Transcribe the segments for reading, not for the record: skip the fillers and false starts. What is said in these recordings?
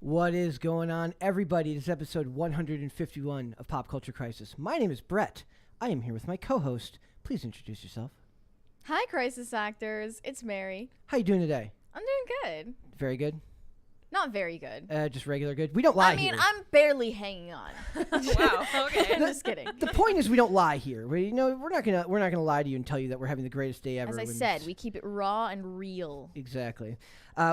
What is going on, everybody? This is episode 151 of Pop Culture Crisis. My name is Brett. I am here with my co-host. Please introduce yourself. Hi, Crisis Actors. It's Mary. How you doing today? I'm doing good. Very good? Not very good. Just regular good? We don't lie here. I'm barely hanging on. Wow. Okay. I'm just kidding. The point is we don't lie here. We're not gonna lie to you and tell you that we're having the greatest day ever. As I said, we keep it raw and real. Exactly.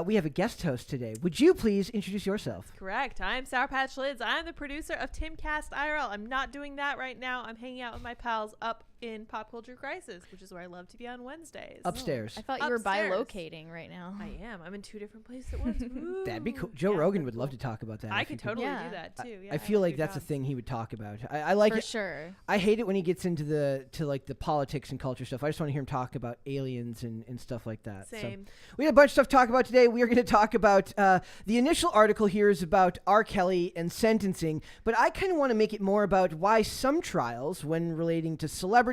We have a guest host today. Would you please introduce yourself? Correct. I'm Sour Patch Lids. I'm the producer of Timcast IRL. I'm not doing that right now. I'm hanging out with my pals up in Pop Culture Crisis, which is where I love to be on Wednesdays. Upstairs. I thought you were bilocating right now. I am. I'm in two different places at once. Ooh. That'd be cool. Joe Rogan would love to talk about that. I could totally do that too. Yeah, I feel like do that's a jobs. thing he would talk about. I like For it. sure. I hate it when he gets into the politics and culture stuff. I just want to hear him talk about aliens and stuff like that. Same. So, we had a bunch of stuff to talk about today. We are going to talk about the initial article here is about R. Kelly and sentencing, but I kind of want to make it more about why some trials, when relating to celebrities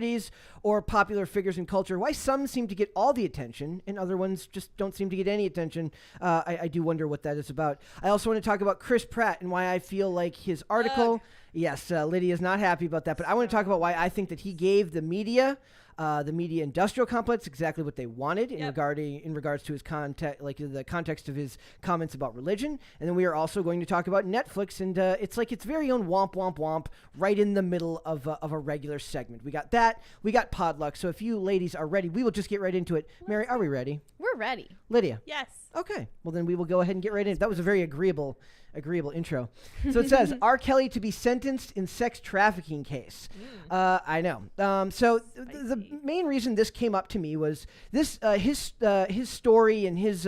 or popular figures in culture, why some seem to get all the attention and other ones just don't seem to get any attention. I do wonder what that is about. I also want to talk about Chris Pratt and why I feel like his article. Yes, Lydia's not happy about that, but I want to talk about why I think that he gave the media industrial complex exactly what they wanted in regards to his context, like the context of his comments about religion. And then we are also going to talk about Netflix, and it's like its very own womp womp womp right in the middle of a regular segment. We got that. We got Podluck. So if you ladies are ready, we will just get right into it. Mary, are we ready? We're ready. Lydia? Yes. Okay. Well, then we will go ahead and get right in. That was a very agreeable intro. So it says, R. Kelly to be sentenced in sex trafficking case. I know. So the main reason this came up to me was this his story and his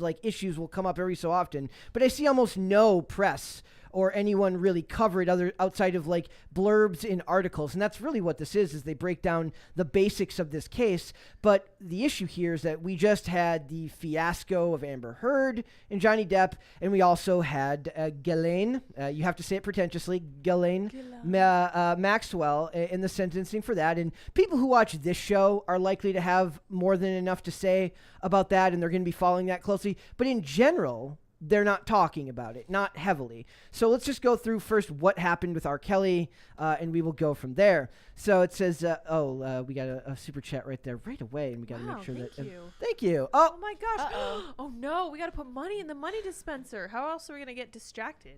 like issues will come up every so often, but I see almost no press or anyone really cover it outside of like blurbs in articles. And that's really what this is they break down the basics of this case. But the issue here is that we just had the fiasco of Amber Heard and Johnny Depp, and we also had Ghislaine, you have to say it pretentiously, Ghislaine Maxwell in the sentencing for that. And people who watch this show are likely to have more than enough to say about that, and they're going to be following that closely. But in general, they're not talking about it, not heavily. So let's just go through first what happened with R. Kelly, and we will go from there. So it says, we got a super chat right there right away, and we got to make sure thank that. you. Thank you. Oh my gosh. Oh no, we got to put money in the money dispenser. How else are we gonna get distracted?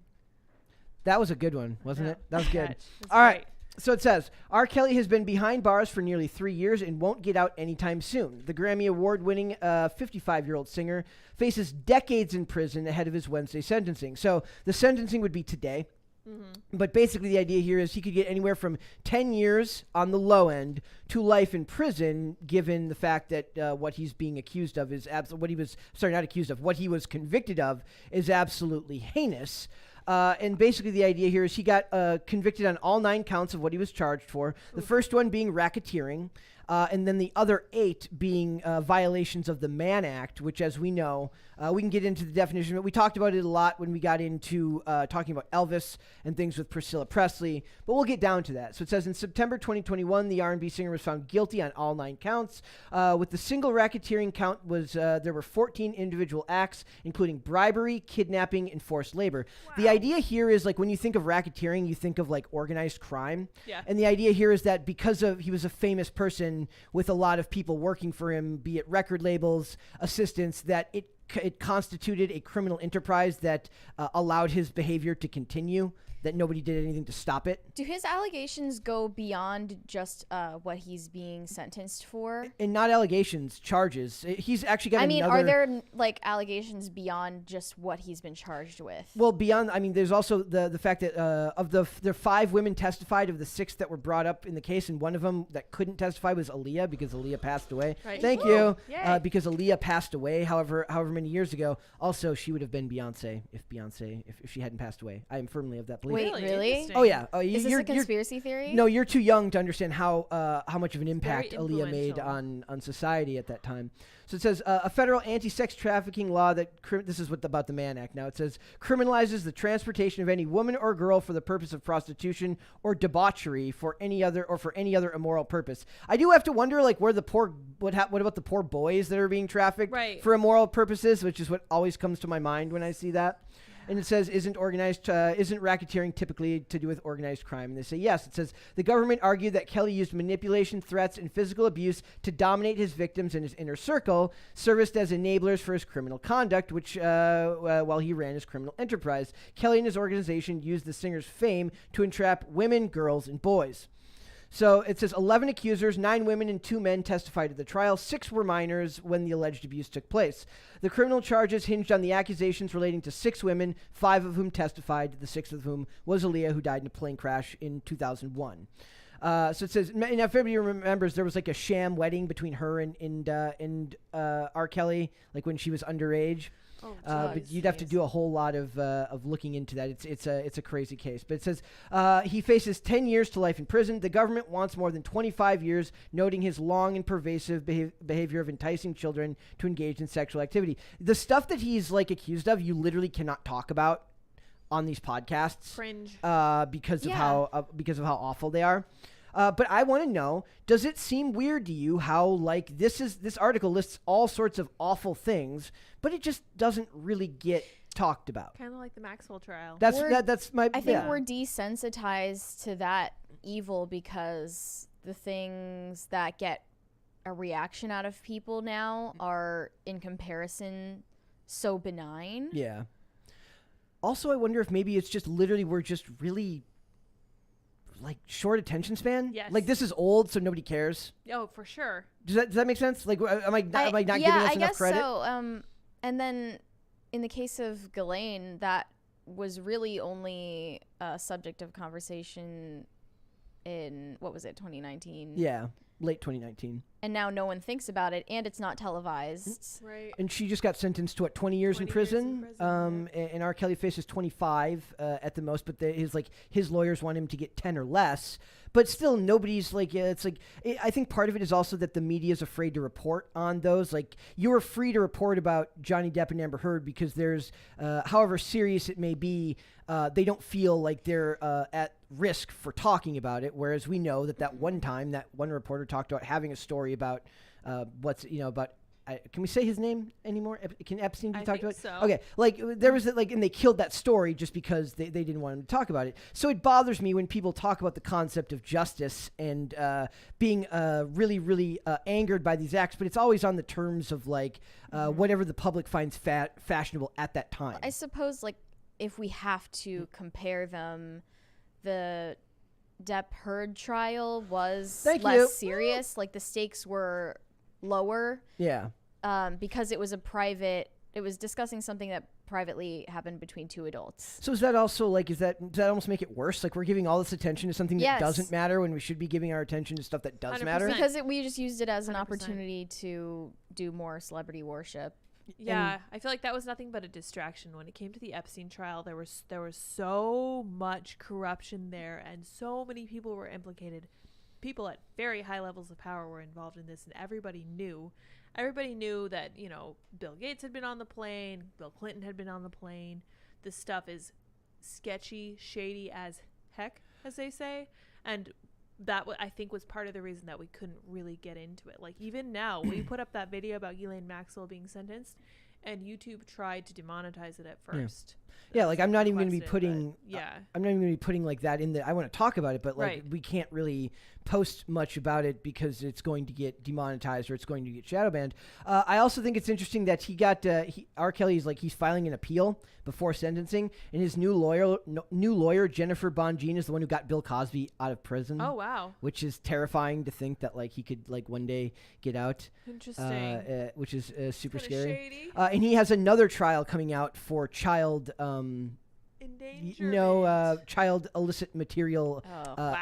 That was a good one, wasn't it? That was good. That's All right. great. So it says, R. Kelly has been behind bars for nearly 3 years and won't get out anytime soon. The Grammy Award-winning 55-year-old singer faces decades in prison ahead of his Wednesday sentencing. So the sentencing would be today. Mm-hmm. But basically the idea here is he could get anywhere from 10 years on the low end to life in prison, given the fact that what he's being accused of is what he was convicted of is absolutely heinous. And basically the idea here is he got convicted on all 9 counts of what he was charged for. The first one being racketeering, and then the other 8 being violations of the Mann Act, which, as we know, we can get into the definition, but we talked about it a lot when we got into talking about Elvis and things with Priscilla Presley, but we'll get down to that. So it says, in September 2021, the R&B singer was found guilty on all 9 counts. With the single racketeering count, there were 14 individual acts, including bribery, kidnapping, and forced labor. Wow. The idea here is, like, when you think of racketeering, you think of, like, organized crime. Yeah. And the idea here is that because he was a famous person with a lot of people working for him, be it record labels, assistants, that it constituted a criminal enterprise that allowed his behavior to continue, that nobody did anything to stop it. Do his allegations go beyond just what he's being sentenced for? And not allegations, charges. He's actually got are there like allegations beyond just what he's been charged with? Well, beyond, there's also the fact that there 5 women testified of the 6 that were brought up in the case, and one of them that couldn't testify was Aaliyah, because Aaliyah passed away. Right. Thank you. Because Aaliyah passed away, however many years ago. Also, she would have been Beyonce if she hadn't passed away. I am firmly of that belief. Wait, really? Oh yeah. Is this a conspiracy theory? No, you're too young to understand how much of an impact Aaliyah made on society at that time. So it says a federal anti-sex trafficking law this is about the Mann Act now. It says criminalizes the transportation of any woman or girl for the purpose of prostitution or debauchery for any other immoral purpose. I do have to wonder, like, what about the poor boys that are being trafficked for immoral purposes, which is what always comes to my mind when I see that. And it says, isn't racketeering typically to do with organized crime? And they say yes. It says the government argued that Kelly used manipulation, threats, and physical abuse to dominate his victims and his inner circle, serviced as enablers for his criminal conduct, which while he ran his criminal enterprise. Kelly and his organization used the singer's fame to entrap women, girls, and boys. So it says 11 accusers, 9 women and 2 men testified at the trial. 6 were minors when the alleged abuse took place. The criminal charges hinged on the accusations relating to 6 women, 5 of whom testified, the 6th of whom was Aaliyah, who died in a plane crash in 2001. So it says, and if everybody remembers, there was like a sham wedding between her and R. Kelly, like when she was underage. But you'd have to do a whole lot of looking into that. It's a crazy case. But it says he faces 10 years to life in prison. The government wants more than 25 years, noting his long and pervasive behavior of enticing children to engage in sexual activity. The stuff that he's like accused of, you literally cannot talk about on these podcasts. Cringe. Because of how awful they are. But I want to know, does it seem weird to you how like this article lists all sorts of awful things, but it just doesn't really get talked about? Kind of like the Maxwell trial. That's my. I think we're desensitized to that evil because the things that get a reaction out of people now are, in comparison, so benign. Yeah. Also, I wonder if maybe it's just literally we're just really like short attention span. Yes. Like this is old, so nobody cares. Oh, for sure. Does that make sense? Like, am I not giving us enough credit? Yeah, I guess so. And then in the case of Ghislaine, that was really only a subject of conversation in, what was it, 2019? Yeah, late 2019. And now no one thinks about it, and it's not televised. Right. And she just got sentenced to 20 years in prison. And R. Kelly faces 25 at the most, but his lawyers want him to get 10 or less. But still, nobody's like, I think part of it is also that the media is afraid to report on those. Like, you are free to report about Johnny Depp and Amber Heard because there's, however serious it may be, they don't feel like they're at risk for talking about it. Whereas we know that one time, that one reporter talked about having a story about can we say his name anymore? Can Epstein be talked about? So. Okay, like there was and they killed that story just because they didn't want him to talk about it. So it bothers me when people talk about the concept of justice and being really, really angered by these acts, but it's always on the terms of like whatever the public finds fashionable at that time. I suppose like if we have to compare them, the Depp Heard trial was less serious. Like the stakes were lower. Yeah. Because it was it was discussing something that privately happened between 2 adults. So is that also like, does that almost make it worse? Like we're giving all this attention to something that doesn't matter when we should be giving our attention to stuff that does 100%. matter? Because we just used it as an 100%. opportunity to do more celebrity worship. Yeah, I feel like that was nothing but a distraction. When it came to the Epstein trial, there was so much corruption there, and so many people were implicated. People at very high levels of power were involved in this, and everybody knew that, Bill Gates had been on the plane, Bill Clinton had been on the plane. This stuff is sketchy, shady as heck, as they say, and that I think was part of the reason that we couldn't really get into it. Like even now, we put up that video about Ghislaine Maxwell being sentenced, and YouTube tried to demonetize it at first. Yeah, like I'm not even going to be putting. I'm not even going to be putting like that in the. I want to talk about it, but like we can't really post much about it because it's going to get demonetized or it's going to get shadow banned. I also think it's interesting that he got R. Kelly's like he's filing an appeal before sentencing, and his new lawyer Jennifer Bongine is the one who got Bill Cosby out of prison. Oh wow! Which is terrifying to think that like he could like one day get out. Interesting. Which is super scary. Shady. And he has another trial coming out for child. Endangerment. Child illicit material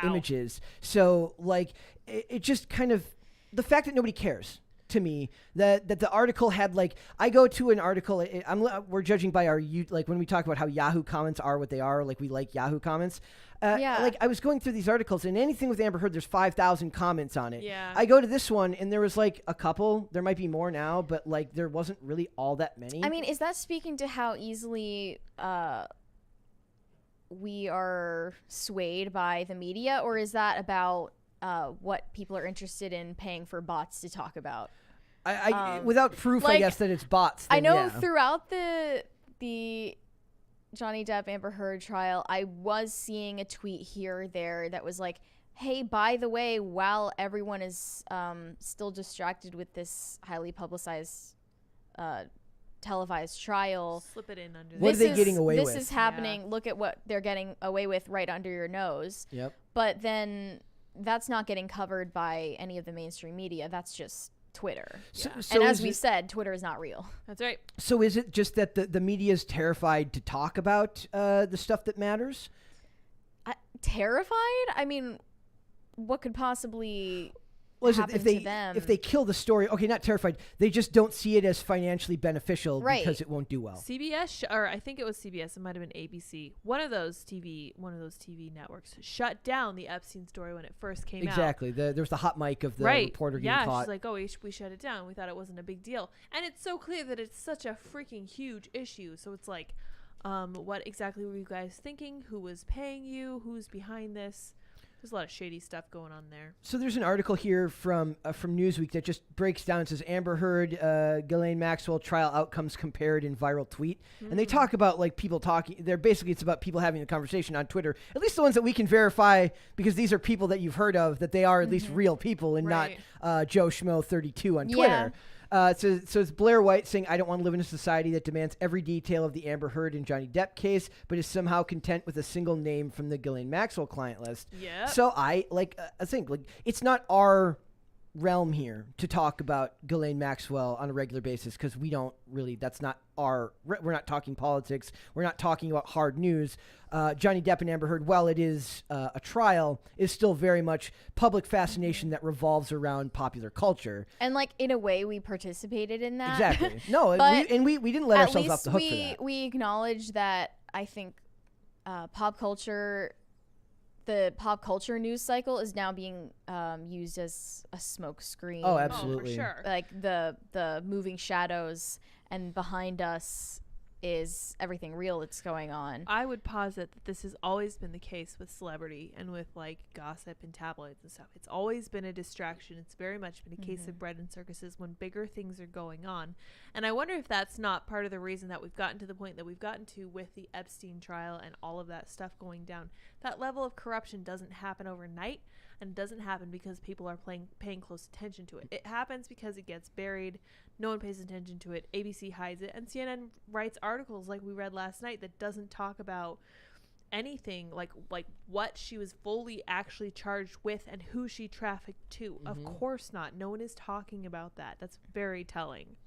images. So like it just kind of the fact that nobody cares to me that the article had like I go to an article we're judging by our like when we talk about how Yahoo comments are what they are, like we like Yahoo comments. Like I was going through these articles and anything with Amber Heard, there's 5,000 comments on it. Yeah. I go to this one and there was like a couple. There might be more now, but like there wasn't really all that many. I mean, is that speaking to how easily we are swayed by the media, or is that about what people are interested in paying for bots to talk about? Without proof, I guess that it's bots. I know throughout the Johnny Depp Amber Heard trial, I was seeing a tweet here or there that was like, hey, by the way, while everyone is still distracted with this highly publicized televised trial, Slip it in under. What are they getting away with? This is happening. Look at what they're getting away with right under your nose. Yep. But then that's not getting covered by any of the mainstream media. That's just Twitter. So And as is we it- said, Twitter is not real. That's right. So is it just that the media is terrified to talk about the stuff that matters? Terrified? I mean, what could possibly Listen, happen if to them? they kill the story, okay, not terrified. They just don't see it as financially beneficial Right. because it won't do well. CBS, or I think it was CBS, it might have been ABC. One of those TV networks shut down the Epstein story when it first came out. Exactly. There was the hot mic of the reporter getting Yeah, caught. she's like, oh, we shut it down. We thought it wasn't a big deal. And it's so clear that it's such a freaking huge issue. So it's like, what exactly were you guys thinking? Who was paying you? Who's behind this? There's a lot of shady stuff going on there. So there's an article here from Newsweek that just breaks down. It says Amber Heard, Ghislaine Maxwell trial outcomes compared in viral tweet, and they talk about like people talking. It's about people having a conversation on Twitter. At least the ones that we can verify, because these are people that you've heard of, that they are at least real people and Right. not Joe Schmo 32 on Yeah. Twitter. So it's Blair White saying, I don't want to live in a society that demands every detail of the Amber Heard and Johnny Depp case, but is somehow content with a single name from the Ghislaine Maxwell client list. Yeah. So I think it's not our realm here to talk about Ghislaine Maxwell on a regular basis, because we don't really, we're not talking politics. We're not talking about hard news. Johnny Depp and Amber Heard, while it is a trial, is still very much public fascination that revolves around popular culture. And like in a way, we participated in that. Exactly. No, But we didn't let at ourselves least off the hook for that. we acknowledge that. I think pop culture, the pop culture news cycle is now being used as a smoke screen. Oh, Oh, absolutely. for sure. Like the moving shadows, and behind us is everything real that's going on. I would posit that this has always been the case with celebrity and with like gossip and tabloids and stuff. It's always been a distraction. It's very much been a case of bread and circuses when bigger things are going on. And I wonder if that's not part of the reason that we've gotten to the point that we've gotten to with the Epstein trial and all of that stuff going down. That level of corruption doesn't happen overnight, and it doesn't happen because people are paying close attention to it. It happens because it gets buried. No one pays attention to it. ABC hides it, and CNN writes articles like we read last night that doesn't talk about anything like what she was fully actually charged with and who she trafficked to. Of course not. No one is talking about that. That's very telling.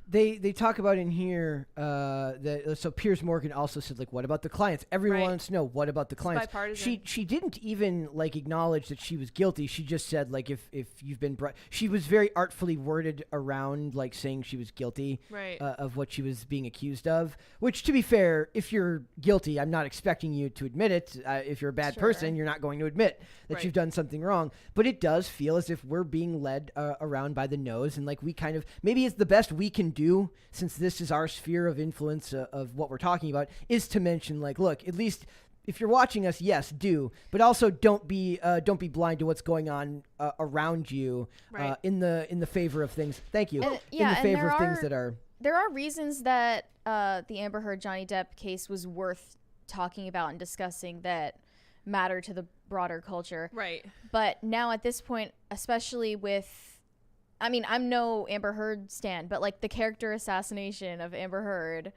They talk about in here so Piers Morgan also said, like, what about the clients? Everyone Right. wants to know, what about the clients? bipartisan. She didn't even like acknowledge that she was guilty. She just said, like, if you've been she was very artfully worded around, like, saying she was guilty Right. of what she was being accused of, which, to be fair, if you're guilty, I'm not expecting you to admit it. If you're a bad Sure. person, you're not going to admit that Right. you've done something wrong. But it does feel as if we're being led around by the nose, and like we kind of, maybe it's the best we can do, since this is our sphere of influence of what we're talking about, is to mention, like, look, at least if you're watching us, yes, do, but also don't be blind to what's going on around you, Right. in the favor of things. Thank you. And, in the and favor there of things are- that are. There are reasons that the Amber Heard Johnny Depp case was worth talking about and discussing that matter to the broader culture. Right. But now at this point, especially with, I mean, I'm no Amber Heard stan, but like the character assassination of Amber Heard,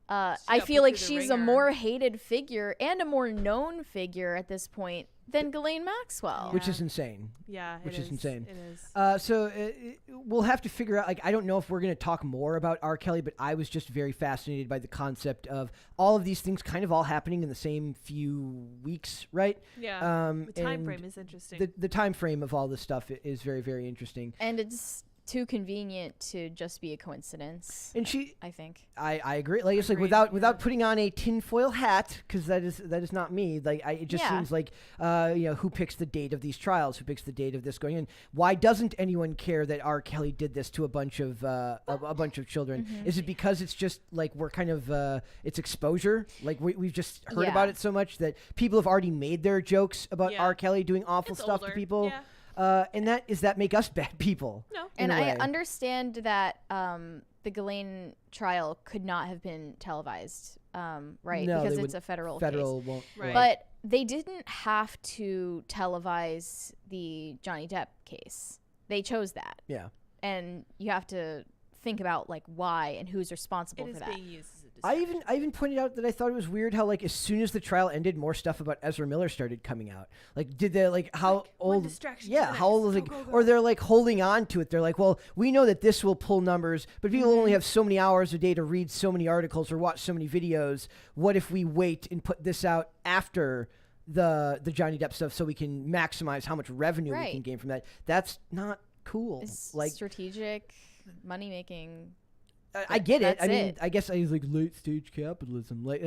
I got feel put like through the she's a ringer. more hated figure and a more known figure at this point than Ghislaine Maxwell. Which is insane. Yeah. Which is insane. It is. So we'll have to figure out, like, I don't know if we're going to talk more about R. Kelly, but I was just very fascinated by the concept of all of these things kind of all happening in the same few weeks, right? Yeah. The time and frame is interesting. The time frame of all this stuff is very, very interesting. And it's too convenient to just be a coincidence, And I think. I agree. Like, it's like Agreed, without putting on a tinfoil hat, because that is not me. Like, it just Yeah. seems like who picks the date of these trials? Who picks the date of this going in? Why doesn't anyone care that R. Kelly did this to a bunch of children? Is it because it's just like we're kind of it's exposure? Like we've just heard Yeah. about it so much that people have already made their jokes about Yeah. R. Kelly doing awful It's stuff older. to people. Yeah. And that make us bad people? No. in And a I way. understand that the Ghislaine trial could not have been televised, right? No, Because they it's a federal case. Federal won't. Right. But they didn't have to televise the Johnny Depp case. They chose that. Yeah. And you have to think about like why and who's responsible It for is that. being used as a I distraction. even pointed out that I thought it was weird how like as soon as the trial ended, more stuff about Ezra Miller started coming out. Like, did they like how Like, one old? distraction to Yeah, the how old was next. it? Go, go, Or go. they're like holding on to it. They're like, well, we know that this will pull numbers, but people only have so many hours a day to read so many articles or watch so many videos. What if we wait and put this out after the Johnny Depp stuff so we can maximize how much revenue we Right. can gain from that? That's not cool. It's Like, strategic money making. I get it. That's I mean, it. I guess I was like late stage capitalism. Like,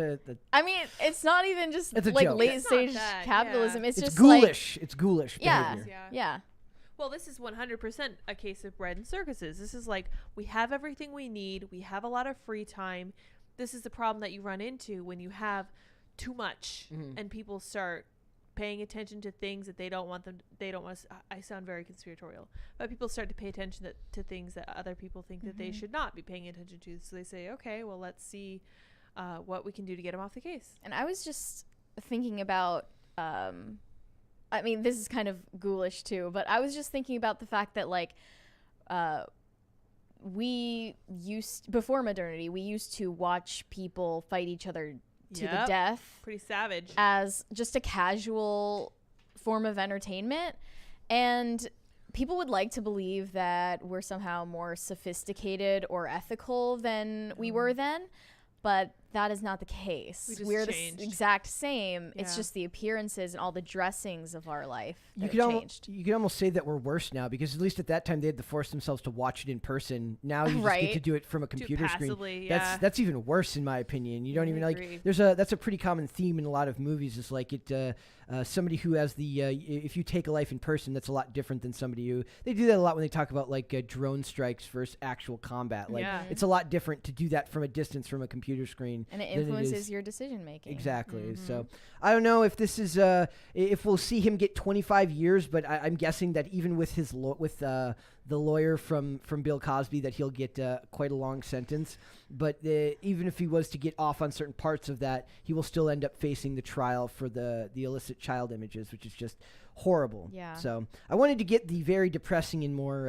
I mean, it's not even just It's a like joke. late It's not stage that, capitalism. yeah. It's it's just ghoulish. It's ghoulish Yeah. behavior. Yeah. Well, this is 100% a case of bread and circuses. This is like, we have everything we need. We have a lot of free time. This is the problem that you run into when you have too much and people start paying attention to things that they don't want I sound very conspiratorial, but people start to pay attention to things that other people think that they should not be paying attention to. So they say, okay, well, let's see what we can do to get them off the case. And I was just thinking about, I mean, this is kind of ghoulish too, but I was just thinking about the fact that like, before modernity, we used to watch people fight each other to the Yep. death Pretty savage. as just a casual form of entertainment. And people would like to believe that we're somehow more sophisticated or ethical than we were then, but that is not the case. We just We're changed. the exact same. It's Yeah. just the appearances and all the dressings of our life that You have could, changed. you could almost say that we're worse now because at least at that time they had to force themselves to watch it in person. Now you just get Right. to do it from a Do it computer screen. passively, That's even worse in my opinion. You don't I even agree. like. That's a pretty common theme in a lot of movies. Is like somebody who has the if you take a life in person, that's a lot different than somebody who they do that a lot when they talk about like drone strikes versus actual combat. Like Yeah. it's a lot different to do that from a distance from a computer screen. And it than influences is- your decision making. Exactly. So I don't know if this is if we'll see him get 25 years, but I'm guessing that even with his the lawyer from Bill Cosby, that he'll get quite a long sentence. But even if he was to get off on certain parts of that, he will still end up facing the trial for the illicit child images, which is just horrible. Yeah. So I wanted to get the very depressing and more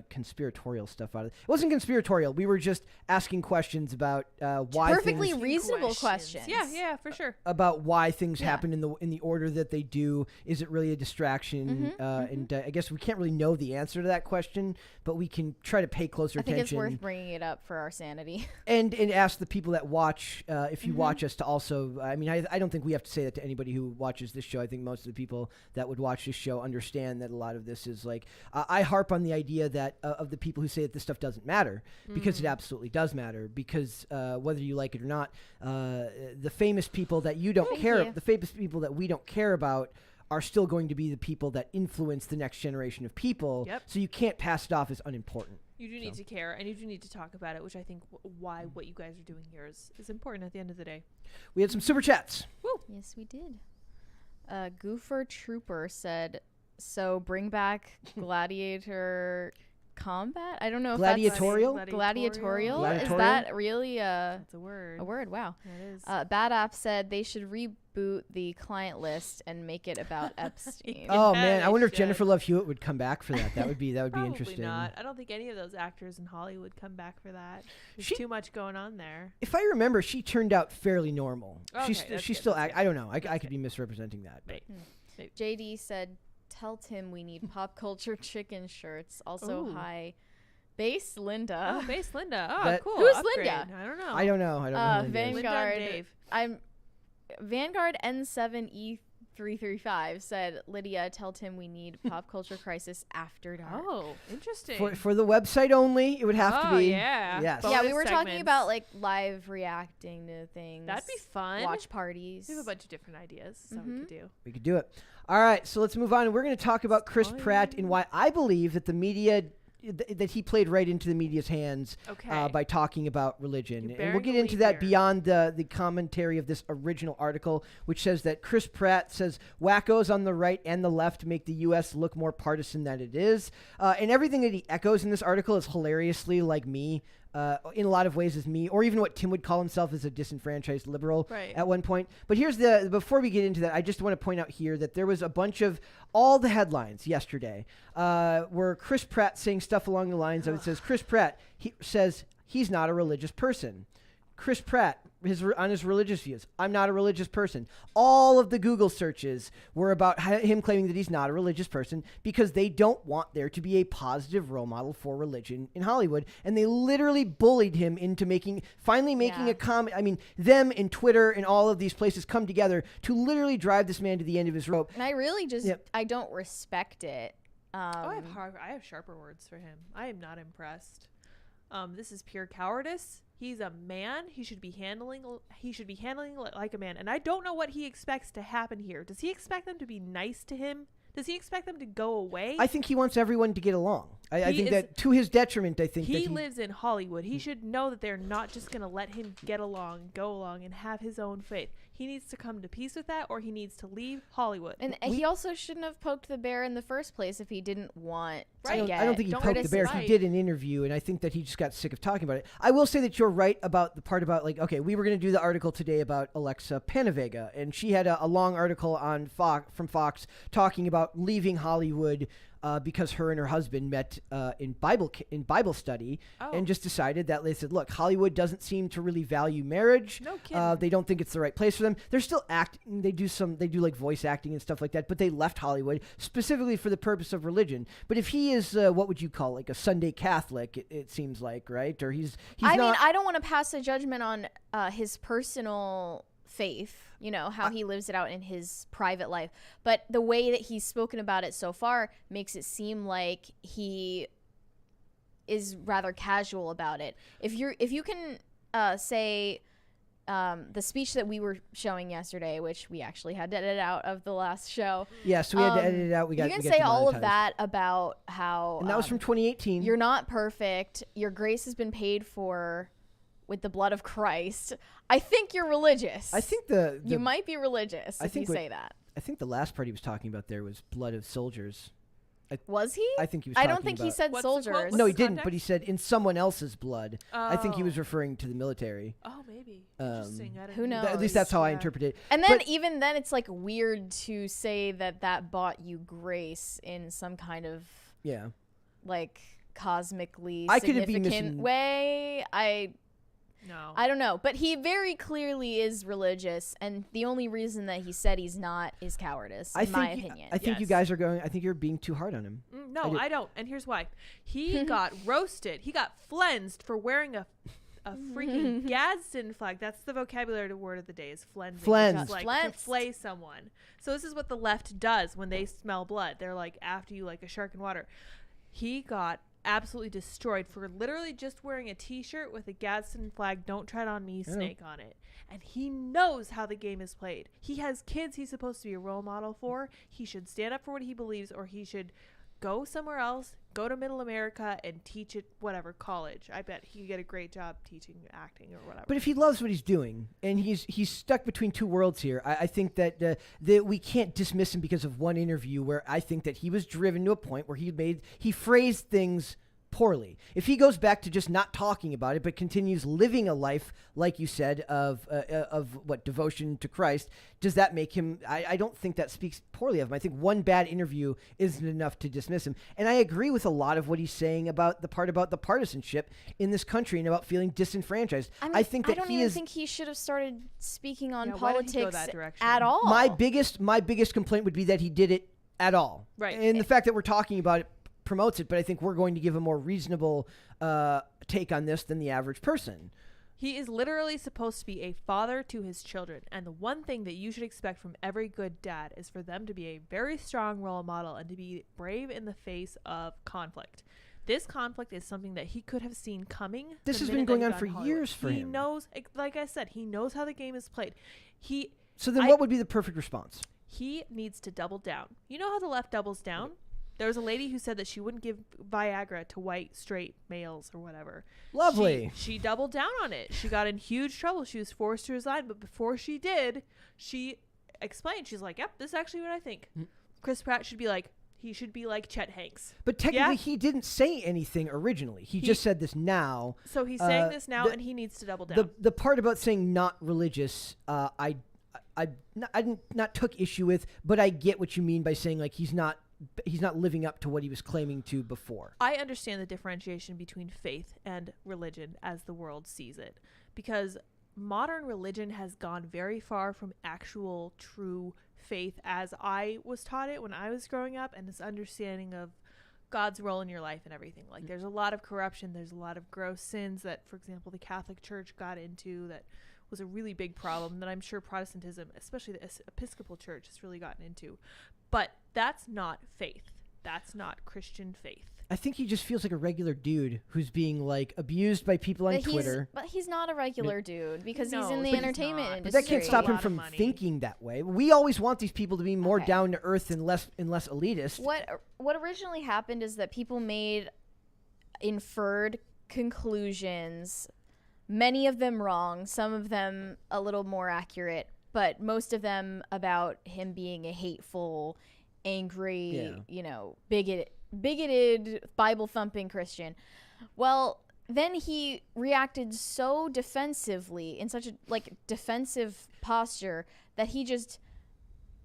conspiratorial stuff out of it. It wasn't conspiratorial. We were just asking questions about why Perfectly things, reasonable questions. Yeah, for sure. about why things Yeah. happen in the order that they do. Is it really a distraction? And I guess we can't really know the answer to that question, but we can try to pay closer I think it's attention worth bringing it up for our sanity. and ask the people that watch if you watch us to also. I mean, I don't think we have to say that to anybody who watches this show. I think most of the people that would watch this show understand that a lot of this is like I harp on the idea that of the people who say that this stuff doesn't matter because it absolutely does matter because whether you like it or not, the famous people that you don't Thank care, you. the famous people that we don't care about are still going to be the people that influence the next generation of people. Yep. So you can't pass it off as unimportant. You do need to care, and you do need to talk about it, which I think why what you guys are doing here is important at the end of the day. We had some super chats. Yes, we did. Goofer Trooper said, so bring back gladiator combat? I don't know if Gladiatorial? that's gladiatorial. Is Gladiatorial? that really That's a word. a word? Wow. That is. Bad App said they should reboot the client list and make it about Epstein. Oh Yeah, man, I they wonder if should. Jennifer Love Hewitt would come back for that. That would be Probably interesting. not. I don't think any of those actors in Hollywood come back for that. There's She- too much going on there. If I remember, she turned out fairly normal. Okay, she's that's she's good, still. that's I don't know. I could be misrepresenting that. But. Right. JD said, tell Tim we need pop culture chicken shirts. Also, Ooh. hi, Base Linda. Oh, Base Linda. Oh, That- cool. Who's Upgrade. Linda? I don't know. I don't know. I don't know. who that is. Linda Vanguard. and Dave. I'm Vanguard N7E335 said, Lydia, tell Tim we need pop culture crisis after dark. Oh, interesting. For the website only, it would have to Oh, be. yeah. Yes. Yeah, we bonus were talking segments. about like live reacting to things. That'd be fun. Watch parties. We have a bunch of different ideas. So we could do. We could do it. All right, so let's move on. We're going to talk about Chris Pratt and why I believe that the media that he played right into the media's hands Okay. by talking about religion. You're And bearing we'll get the into lead that here. beyond the commentary of this original article, which says that Chris Pratt says wackos on the right and the left make the U.S. look more partisan than it is. And everything that he echoes in this article is hilariously like me. in a lot of ways as me, or even what Tim would call himself as a disenfranchised liberal Right. at one point. But here's before we get into that, I just want to point out here that there was a bunch of all the headlines yesterday were Chris Pratt saying stuff along the lines of, it says, Chris Pratt says he's not a religious person. Chris Pratt, on his religious views, I'm not a religious person. All of the Google searches were about him claiming that he's not a religious person because they don't want there to be a positive role model for religion in Hollywood. And they literally bullied him into finally making a comment. I mean, them and Twitter and all of these places come together to literally drive this man to the end of his rope. And I really just, I don't respect it. I have sharper words for him. I am not impressed. This is pure cowardice. He's a man. He should be handling like a man. And I don't know what he expects to happen here. Does he expect them to be nice to him? Does he expect them to go away? I think he wants everyone to get along. I think that to his detriment, he lives in Hollywood. He should know that they're not just going to let him go along, and have his own faith. He needs to come to peace with that, or he needs to leave Hollywood. And he also shouldn't have poked the bear in the first place if he didn't want I to don't think he poked the bear. He did an interview, and I think that he just got sick of talking about it. I will say that you're right about the part about, like, okay, we were going to do the article today about Alexa Panavega, and she had a long article on from Fox talking about leaving Hollywood because her and her husband met in Bible study, and just decided that they said, look, Hollywood doesn't seem to really value marriage. No kidding. They don't think it's the right place for them. They're still acting. They do like voice acting and stuff like that, but they left Hollywood specifically for the purpose of religion. But if he is what would you call, like, a Sunday Catholic, it seems like, right? Or he's I not. mean, I don't want to pass a judgment on his personal faith, how he lives it out in his private life, but the way that he's spoken about it so far makes it seem like he is rather casual about it. If you can say the speech that we were showing yesterday, which we actually had to edit out of the last show. Yeah, so we had to edit it out. You can say all of that about how, and that was from 2018. You're not perfect. Your grace has been paid for with the blood of Christ. I think you're religious. I think you might be religious if you say that. I think the last part he was talking about there was blood of soldiers. Was he? I think he was. I don't think he said soldiers. No, he didn't. But he said in someone else's blood. I think he was referring to the military. Oh, maybe. Interesting. Who knows? At least that's how I interpret it. And then even then, it's like weird to say that bought you grace in some kind of like cosmically significant way. I don't know, but he very clearly is religious, and the only reason that he said he's not is cowardice, in my opinion. I think you guys are going. I think you're being too hard on him. No, I don't, and here's why. He got roasted. He got flensed for wearing a freaking Gadsden flag. That's the vocabulary word of the day, is flensing. Flensed. Like to flay someone. So this is what the left does when they smell blood. They're like after you like a shark in water. He got absolutely destroyed for literally just wearing a t-shirt with a Gadsden flag, don't tread on me, snake on it. And he knows how the game is played. He has kids he's supposed to be a role model for. He should stand up for what he believes, or he should go somewhere else, go to Middle America and teach at whatever college. I bet he could get a great job teaching acting or whatever. But if he loves what he's doing, and he's stuck between two worlds here, I think that we can't dismiss him because of one interview where I think that he was driven to a point where he phrased things poorly. If he goes back to just not talking about it, but continues living a life, like you said, of devotion to Christ, does that make him? I don't think that speaks poorly of him. I think one bad interview isn't enough to dismiss him. And I agree with a lot of what he's saying about the part about the partisanship in this country and about feeling disenfranchised. I think that I don't even think he should have started speaking on politics at all. My biggest complaint would be that he did it at all. Right. And the fact that we're talking about it promotes it, but I think we're going to give a more reasonable take on this than the average person. He is literally supposed to be a father to his children, and the one thing that you should expect from every good dad is for them to be a very strong role model and to be brave in the face of conflict. This conflict is something that he could have seen coming. This has been going on for years for him. He knows, like I said, he knows how the game is played. So then what would be the perfect response? He needs to double down. You know how the left doubles down? There was a lady who said that she wouldn't give Viagra to white, straight males or whatever. Lovely. She doubled down on it. She got in huge trouble. She was forced to resign. But before she did, she explained. She's like, yep, this is actually what I think. Chris Pratt should be like, He should be like Chet Hanks. But technically, he didn't say anything originally. He just said this now. So he's saying this now, and he needs to double down. The part about saying not religious, I not took issue with, but I get what you mean by saying like he's not living up to what he was claiming to before. I understand the differentiation between faith and religion as the world sees it, because modern religion has gone very far from actual true faith as I was taught it when I was growing up, and this understanding of God's role in your life and everything. Like there's a lot of corruption, there's a lot of gross sins that, for example, the Catholic Church got into that was a really big problem that I'm sure Protestantism, especially the Episcopal Church, has really gotten into. But that's not faith. That's not Christian faith. I think he just feels like a regular dude who's being like abused by people on Twitter. But he's not a regular dude because he's in the but entertainment industry. But that can't stop him from thinking that way. We always want these people to be more down to earth and less elitist. What originally happened is that people made inferred conclusions, many of them wrong, some of them a little more accurate, but most of them about him being a hateful, angry, bigoted, Bible-thumping Christian. Well, then he reacted so defensively, in such a defensive posture, that he just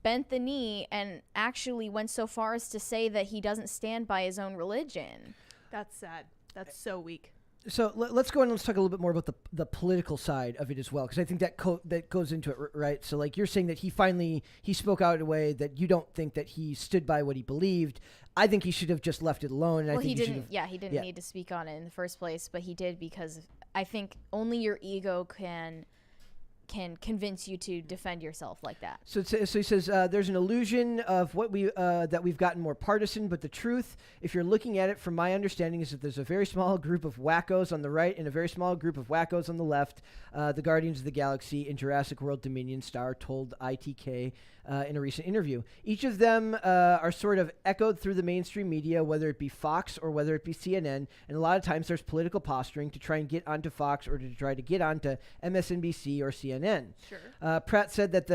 bent the knee and actually went so far as to say that he doesn't stand by his own religion. That's sad. That's so weak. So let's go and let's talk a little bit more about the political side of it as well, because I think that goes into it, right? So like you're saying that he spoke out in a way that you don't think that he stood by what he believed. I think he should have just left it alone. And well, I think he didn't need to speak on it in the first place, but he did because I think only your ego can convince you to defend yourself like that. So he says there's an illusion of what that we've gotten more partisan, but the truth, if you're looking at it from my understanding, is that there's a very small group of wackos on the right and a very small group of wackos on the left. The Guardians of the Galaxy and Jurassic World Dominion star told ITK in a recent interview. Each of them are sort of echoed through the mainstream media, whether it be Fox or whether it be CNN, and a lot of times there's political posturing to try and get onto Fox or to try to get onto MSNBC or CNN. Sure. Pratt said that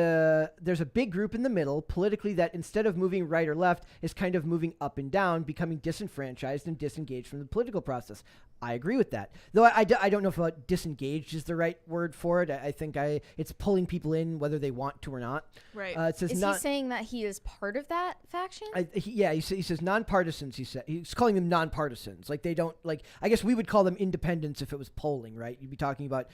there's a big group in the middle, politically, that instead of moving right or left, is kind of moving up and down, becoming disenfranchised and disengaged from the political process. I agree with that. Though I don't know if disengaged is the right word for it. I think it's pulling people in whether they want to or not. Right. It says is he saying that he is part of that faction? He says nonpartisans. He's calling them nonpartisans. Like they don't I guess we would call them independents if it was polling, right? You'd be talking about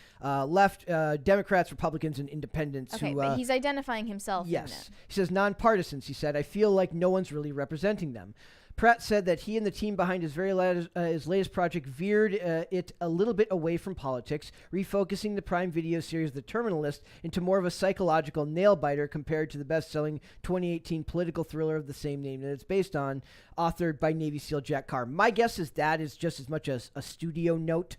left Democrats, Republicans, and independents. Okay, but he's identifying himself. Yes. He says nonpartisans. He said, I feel like no one's really representing them. Pratt said that he and the team behind his his latest project veered it a little bit away from politics, refocusing the Prime Video series The Terminalist into more of a psychological nail-biter compared to the best-selling 2018 political thriller of the same name that it's based on, authored by Navy SEAL Jack Carr. My guess is that is just as much as a studio note,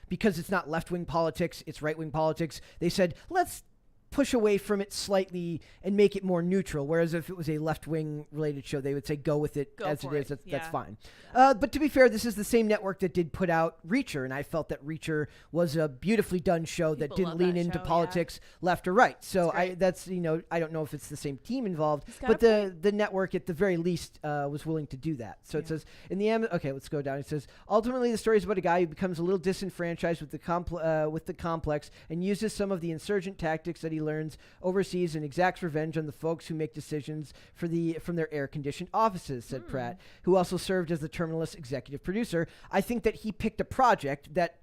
because it's not left-wing politics, it's right-wing politics. They said, let's push away from it slightly and make it more neutral, whereas if it was a left-wing related show, they would say go with it as it is. That's fine. But to be fair, this is the same network that did put out Reacher, and I felt that Reacher was a beautifully done show that didn't lean into politics left or right. So I don't know if it's the same team involved, but the network at the very least was willing to do that. So it says in the end, okay, let's go down. It says ultimately the story is about a guy who becomes a little disenfranchised with the complex and uses some of the insurgent tactics that he learns overseas and exacts revenge on the folks who make decisions from their air-conditioned offices, said Pratt, who also served as the Terminalist executive producer. I think that he picked a project that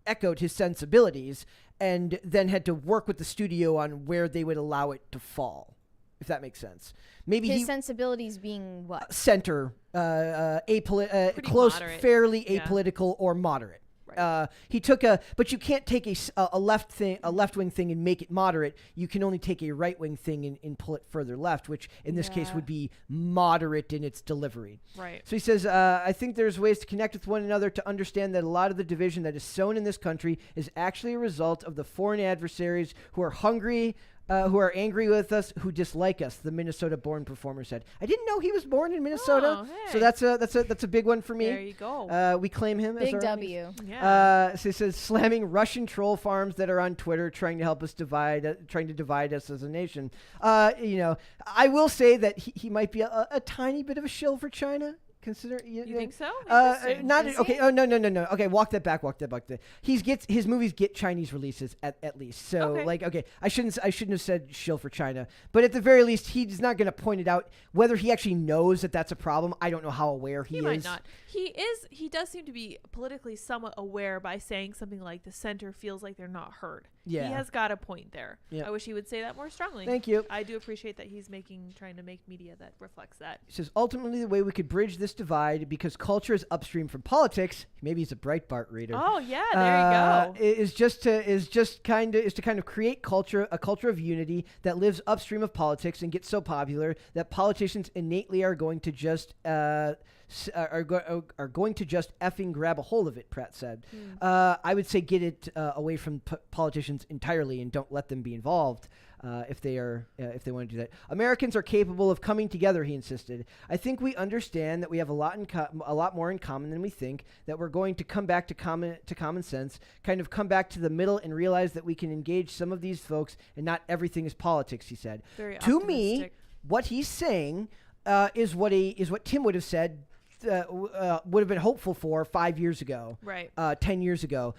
echoed his sensibilities and then had to work with the studio on where they would allow it to fall, if that makes sense. Maybe his sensibilities being what? Center, close, moderate. Fairly apolitical or moderate. Right. He took but you can't take a left-wing thing and make it moderate. You can only take a right-wing thing and pull it further left, which in this case would be moderate in its delivery. Right. So he says, I think there's ways to connect with one another to understand that a lot of the division that is sown in this country is actually a result of the foreign adversaries who are hungry who are angry with us, who dislike us, the Minnesota-born performer said. I didn't know he was born in Minnesota, Oh, so hey. that's a big one for me. There you go. We claim him as Big our W. Yeah. So he says slamming Russian troll farms that are on Twitter, trying to help us trying to divide us as a nation. I will say that he might be a tiny bit of a shill for China. Consider You think so? not Is okay. he? Oh no. Okay, walk that back. His movies get Chinese releases at least. So Okay. I shouldn't have said shill for China, but at the very least, he's not going to point it out. Whether he actually knows that that's a problem, I don't know how aware he is. might not. He does seem to be politically somewhat aware by saying something like the center feels like they're not heard. Yeah. He has got a point there. Yeah. I wish he would say that more strongly. Thank you. I do appreciate that he's trying to make media that reflects that. He says ultimately the way we could bridge this divide, because culture is upstream from politics. Maybe he's a Breitbart reader. Oh yeah, there you go. Is to kind of create a culture of unity that lives upstream of politics and gets so popular that politicians innately are going to just going to just effing grab a hold of it. Pratt said. I would say get it away from politicians entirely and don't let them be involved. If they want to do that. Americans are capable of coming together, he insisted. I think we understand that we have a lot more in common than we think, that we're going to come back to common sense, kind of come back to the middle and realize that we can engage some of these folks and not everything is politics, he said. Very To me, optimistic. what he's saying is what Tim would have said would have been hopeful for 5 years ago, Right. 10 years ago.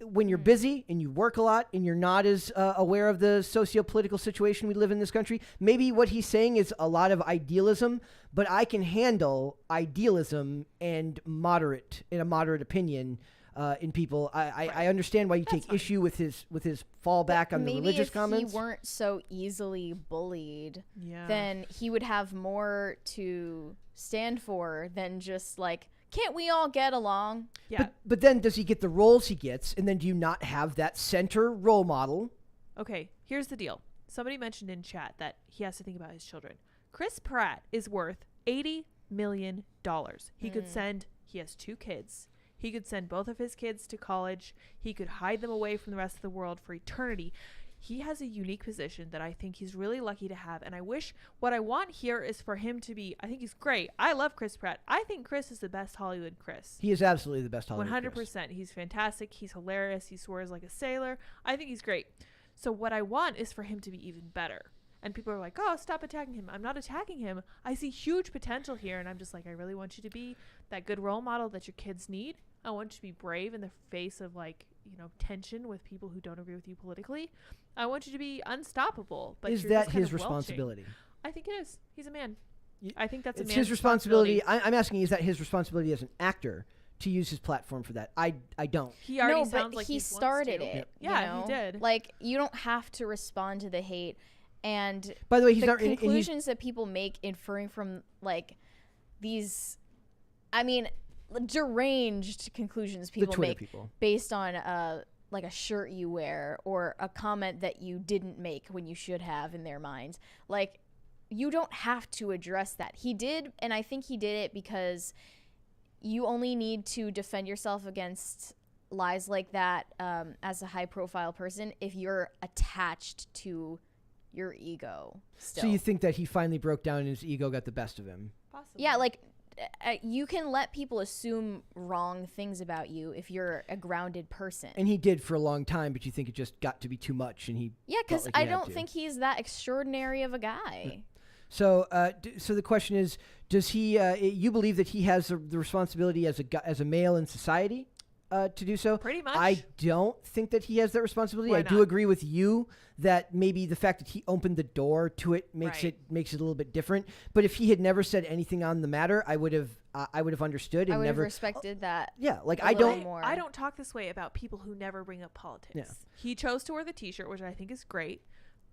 When you're busy and you work a lot and you're not as aware of the socio-political situation we live in this country, maybe what he's saying is a lot of idealism, but I can handle idealism and a moderate opinion in people. I understand why you take issue with his fallback on the Maybe religious if comments. he weren't so easily bullied, Yeah. then he would have more to stand for than just like, can't we all get along? Yeah. But then does he get the roles he gets, and then do you not have that center role model? Okay, here's the deal. Somebody mentioned in chat that he has to think about his children. Chris Pratt is worth $80 million. He has 2 kids. He could send both of his kids to college. He could hide them away from the rest of the world for eternity. He has a unique position that I think he's really lucky to have. And what I want here is for him to be, I think he's great. I love Chris Pratt. I think Chris is the best Hollywood Chris. He is absolutely the best Hollywood 100%. Chris. He's fantastic. He's hilarious. He swears like a sailor. I think he's great. So what I want is for him to be even better. And people are like, oh, stop attacking him. I'm not attacking him. I see huge potential here. And I'm just like, I really want you to be that good role model that your kids need. I want you to be brave in the face of tension with people who don't agree with you politically. I want you to be unstoppable. But Is you're that just kind his of welching. responsibility? I think it is. He's a man. I think that's It's a man's his responsibility. I'm asking, is that his responsibility as an actor to use his platform for that? I don't. He already No, sounds but like he wants started to. it. Yeah, you know? he did. Like, you don't have to respond to the hate. And By the way, he's the not. and he's- conclusions that people make inferring from these, deranged conclusions the people Twitter make people. based on a shirt you wear or a comment that you didn't make when you should have in their minds. Like, you don't have to address that. He did, and I think he did it because you only need to defend yourself against lies like that as a high-profile person if you're attached to your ego still. So you think that he finally broke down and his ego got the best of him? Possibly. Yeah, you can let people assume wrong things about you if you're a grounded person. And he did for a long time, but you think it just got to be too much, and he. Yeah, because felt like he I had don't to. think he's that extraordinary of a guy. So, so the question is, does he? You believe that he has the responsibility as a male in society to do so? Pretty much. I don't think that he has that responsibility. Why I do not? agree with you that maybe the fact that he opened the door to it makes Right. it a little bit different. But if he had never said anything on the matter, I would have understood and I would have never. respected that. Yeah, like a I little don't. more. I don't talk this way about people who never bring up politics. Yeah. He chose to wear the T-shirt, which I think is great.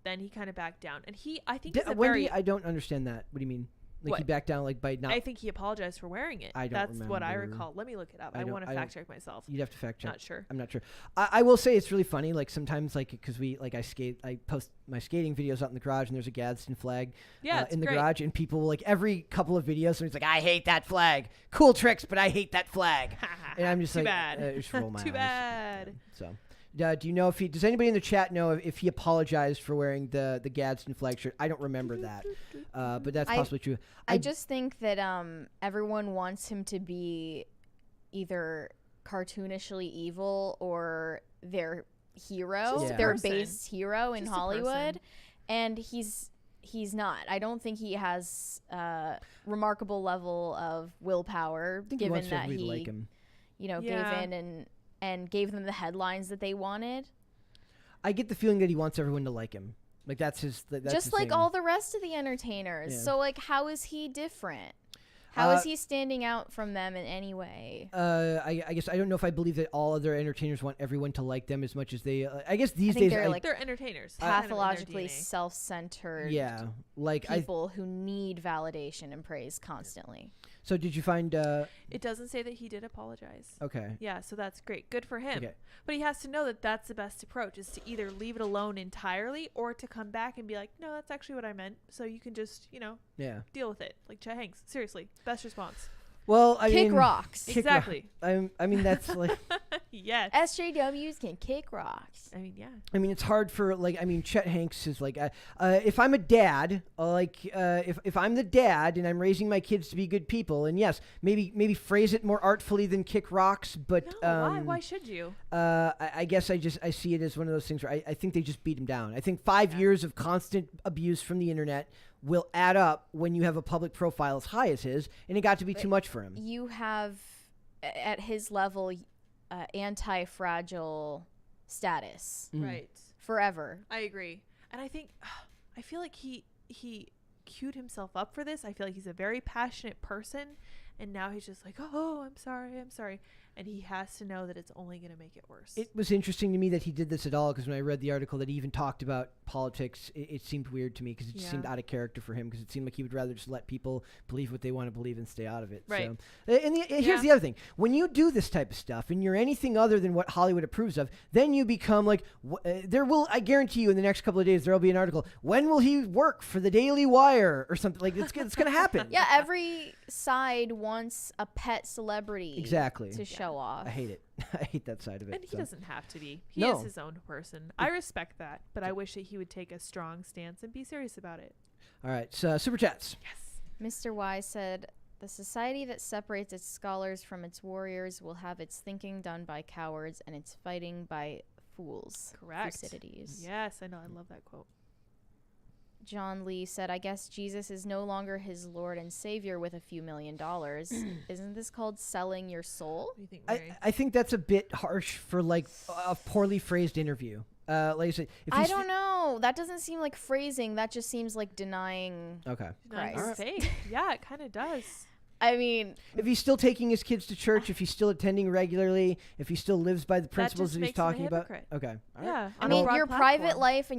Then he kind of backed down, and I think he's a Wendy, very. I don't understand that. What do you mean? Like he What? backed down by not. I think he apologized for wearing it. I don't That's what I remember. recall. Let me look it up. I I don't- want to I fact don't- check myself. You'd have to fact check. Not sure. I'm not sure. I will say it's really funny. Like sometimes, because I post my skating videos out in the garage, and there's a Gadsden flag Yeah, it's in the great. garage, and people like every couple of videos, somebody's like, "I hate that flag. Cool tricks, but I hate that flag." And I'm just Too like, bad. just roll my Too eyes. bad. So Do you know if he? Does anybody in the chat know if he apologized for wearing the Gadsden flag shirt? I don't remember that, but that's possibly true. I just think that everyone wants him to be either cartoonishly evil or their hero, their base hero in Hollywood, and he's not. I don't think he has a remarkable level of willpower, given that he like him. gave in and gave them the headlines that they wanted. I get the feeling that he wants everyone to like him. Like that's his. That's just his like thing. all the rest of the entertainers. Yeah. So like, how is he different? How is he standing out from them in any way? I guess I don't know if I believe that all other entertainers want everyone to like them as much as they. I guess these days they're entertainers, pathologically self-centered. Yeah, like people who need validation and praise constantly. So did you find? It doesn't say that he did apologize. Okay. Yeah, so that's great. Good for him. Okay. But he has to know that that's the best approach, is to either leave it alone entirely or to come back and be like, no, that's actually what I meant. So you can just, deal with it. Like Chet Hanks. Seriously. Best response. Well, I mean, kick rocks. Exactly. I mean, that's like. Yes. SJWs can kick rocks. I mean, yeah. I mean, it's hard for Chet Hanks is like, if I'm a dad, if I'm the dad and I'm raising my kids to be good people, and yes, maybe phrase it more artfully than kick rocks, but no, why should you? I guess I see it as one of those things where I think they just beat him down. I think 5 years of constant abuse from the internet will add up when you have a public profile as high as his, and it got to be too much for him. You have, at his level, anti-fragile status. Right. Forever. I agree. And I think, I feel like he queued himself up for this. I feel like he's a very passionate person, and now he's just like, oh, I'm sorry. And he has to know that it's only going to make it worse. It was interesting to me that he did this at all, because when I read the article that he even talked about politics, it seemed weird to me, because it just seemed out of character for him, because it seemed like he would rather just let people believe what they want to believe and stay out of it. Right. So, here's the other thing. When you do this type of stuff and you're anything other than what Hollywood approves of, then you become like, I guarantee you in the next couple of days there will be an article, when will he work for the Daily Wire or something? Like, it's going to happen. Yeah, every side wants a pet celebrity to show off. I hate it. I hate that side of it. And he doesn't have to be. He is his own person. I respect that, but I wish that he would take a strong stance and be serious about it. All right, so Super Chats. Yes. Mr. Y said, the society that separates its scholars from its warriors will have its thinking done by cowards and its fighting by fools. Correct. Thucydides. Yes, I know. I love that quote. John Lee said, I guess Jesus is no longer his Lord and Savior with a few $1 million. Isn't this called selling your soul? What do you think, Mary? I think that's a bit harsh for like a poorly phrased interview. Like I said, I don't know. That doesn't seem like phrasing. That just seems like denying. Okay. Denying Christ. his faith. Yeah, it kind of does. I mean, if he's still taking his kids to church, if he's still attending regularly, if he still lives by the principles that he's talking about. Okay. All yeah. right. I mean, your private life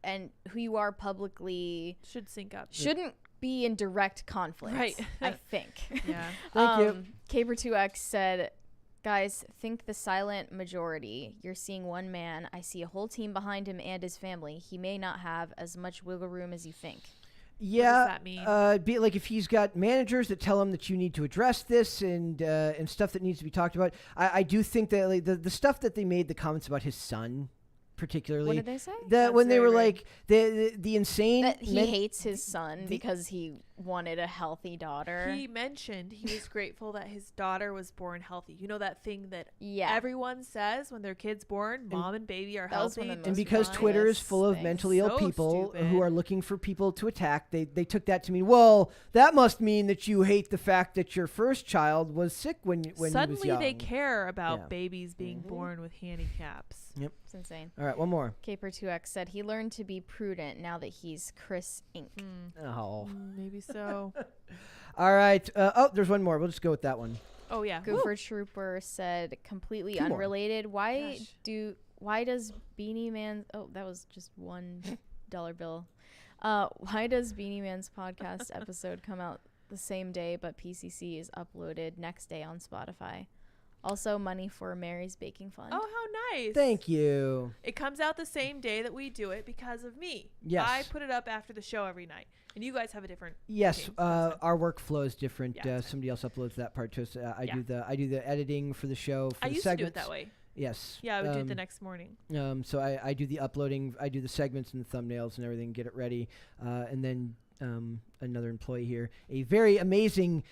and who you are publicly should sync up. Shouldn't be in direct conflict. Right. I think. Yeah. Thank you. Caber2X said, guys, think the silent majority. You're seeing one man. I see a whole team behind him and his family. He may not have as much wiggle room as you think. Yeah. What does that mean? Be like if he's got managers that tell him that you need to address this and stuff that needs to be talked about. I do think that like, the stuff that they made, the comments about his son, particularly. What did they say? When they were like the insane. That he hates his son because he wanted a healthy daughter. He mentioned he was grateful that his daughter was born healthy. You know that thing that Yeah. everyone says when their kid's born, mom and baby are that was healthy. one of the And most because Twitter is full of things. mentally ill So people stupid. who are looking for people to attack, they took that to mean, well, that must mean that you hate the fact that your first child was sick when he was Suddenly young. they care about Yeah. babies being born with handicaps. Yep. It's insane. All right, one more. Caper2X said he learned to be prudent now that he's Chris Inc. Oh. Maybe so. All right. There's one more. We'll just go with that one. Oh yeah. Goofer Trooper said completely Two more. unrelated. Why Gosh. does Beanie Man? Oh, that was just $1 bill. Why does Beanie Man's podcast episode come out the same day, but PCC is uploaded next day on Spotify? Also, money for Mary's Baking Fund. Oh, how nice. Thank you. It comes out the same day that we do it because of me. Yes. I put it up after the show every night. And you guys have a different. Yes, routine. That's fine. our workflow is different. Yeah, that's fine. Somebody else uploads that part to us. I Yeah. do the editing for the show. For I the used to do it segments. that way. Yes. Yeah, I would do it the next morning. So I do the uploading, I do the segments and the thumbnails and everything, get it ready, and then another employee here, a very amazing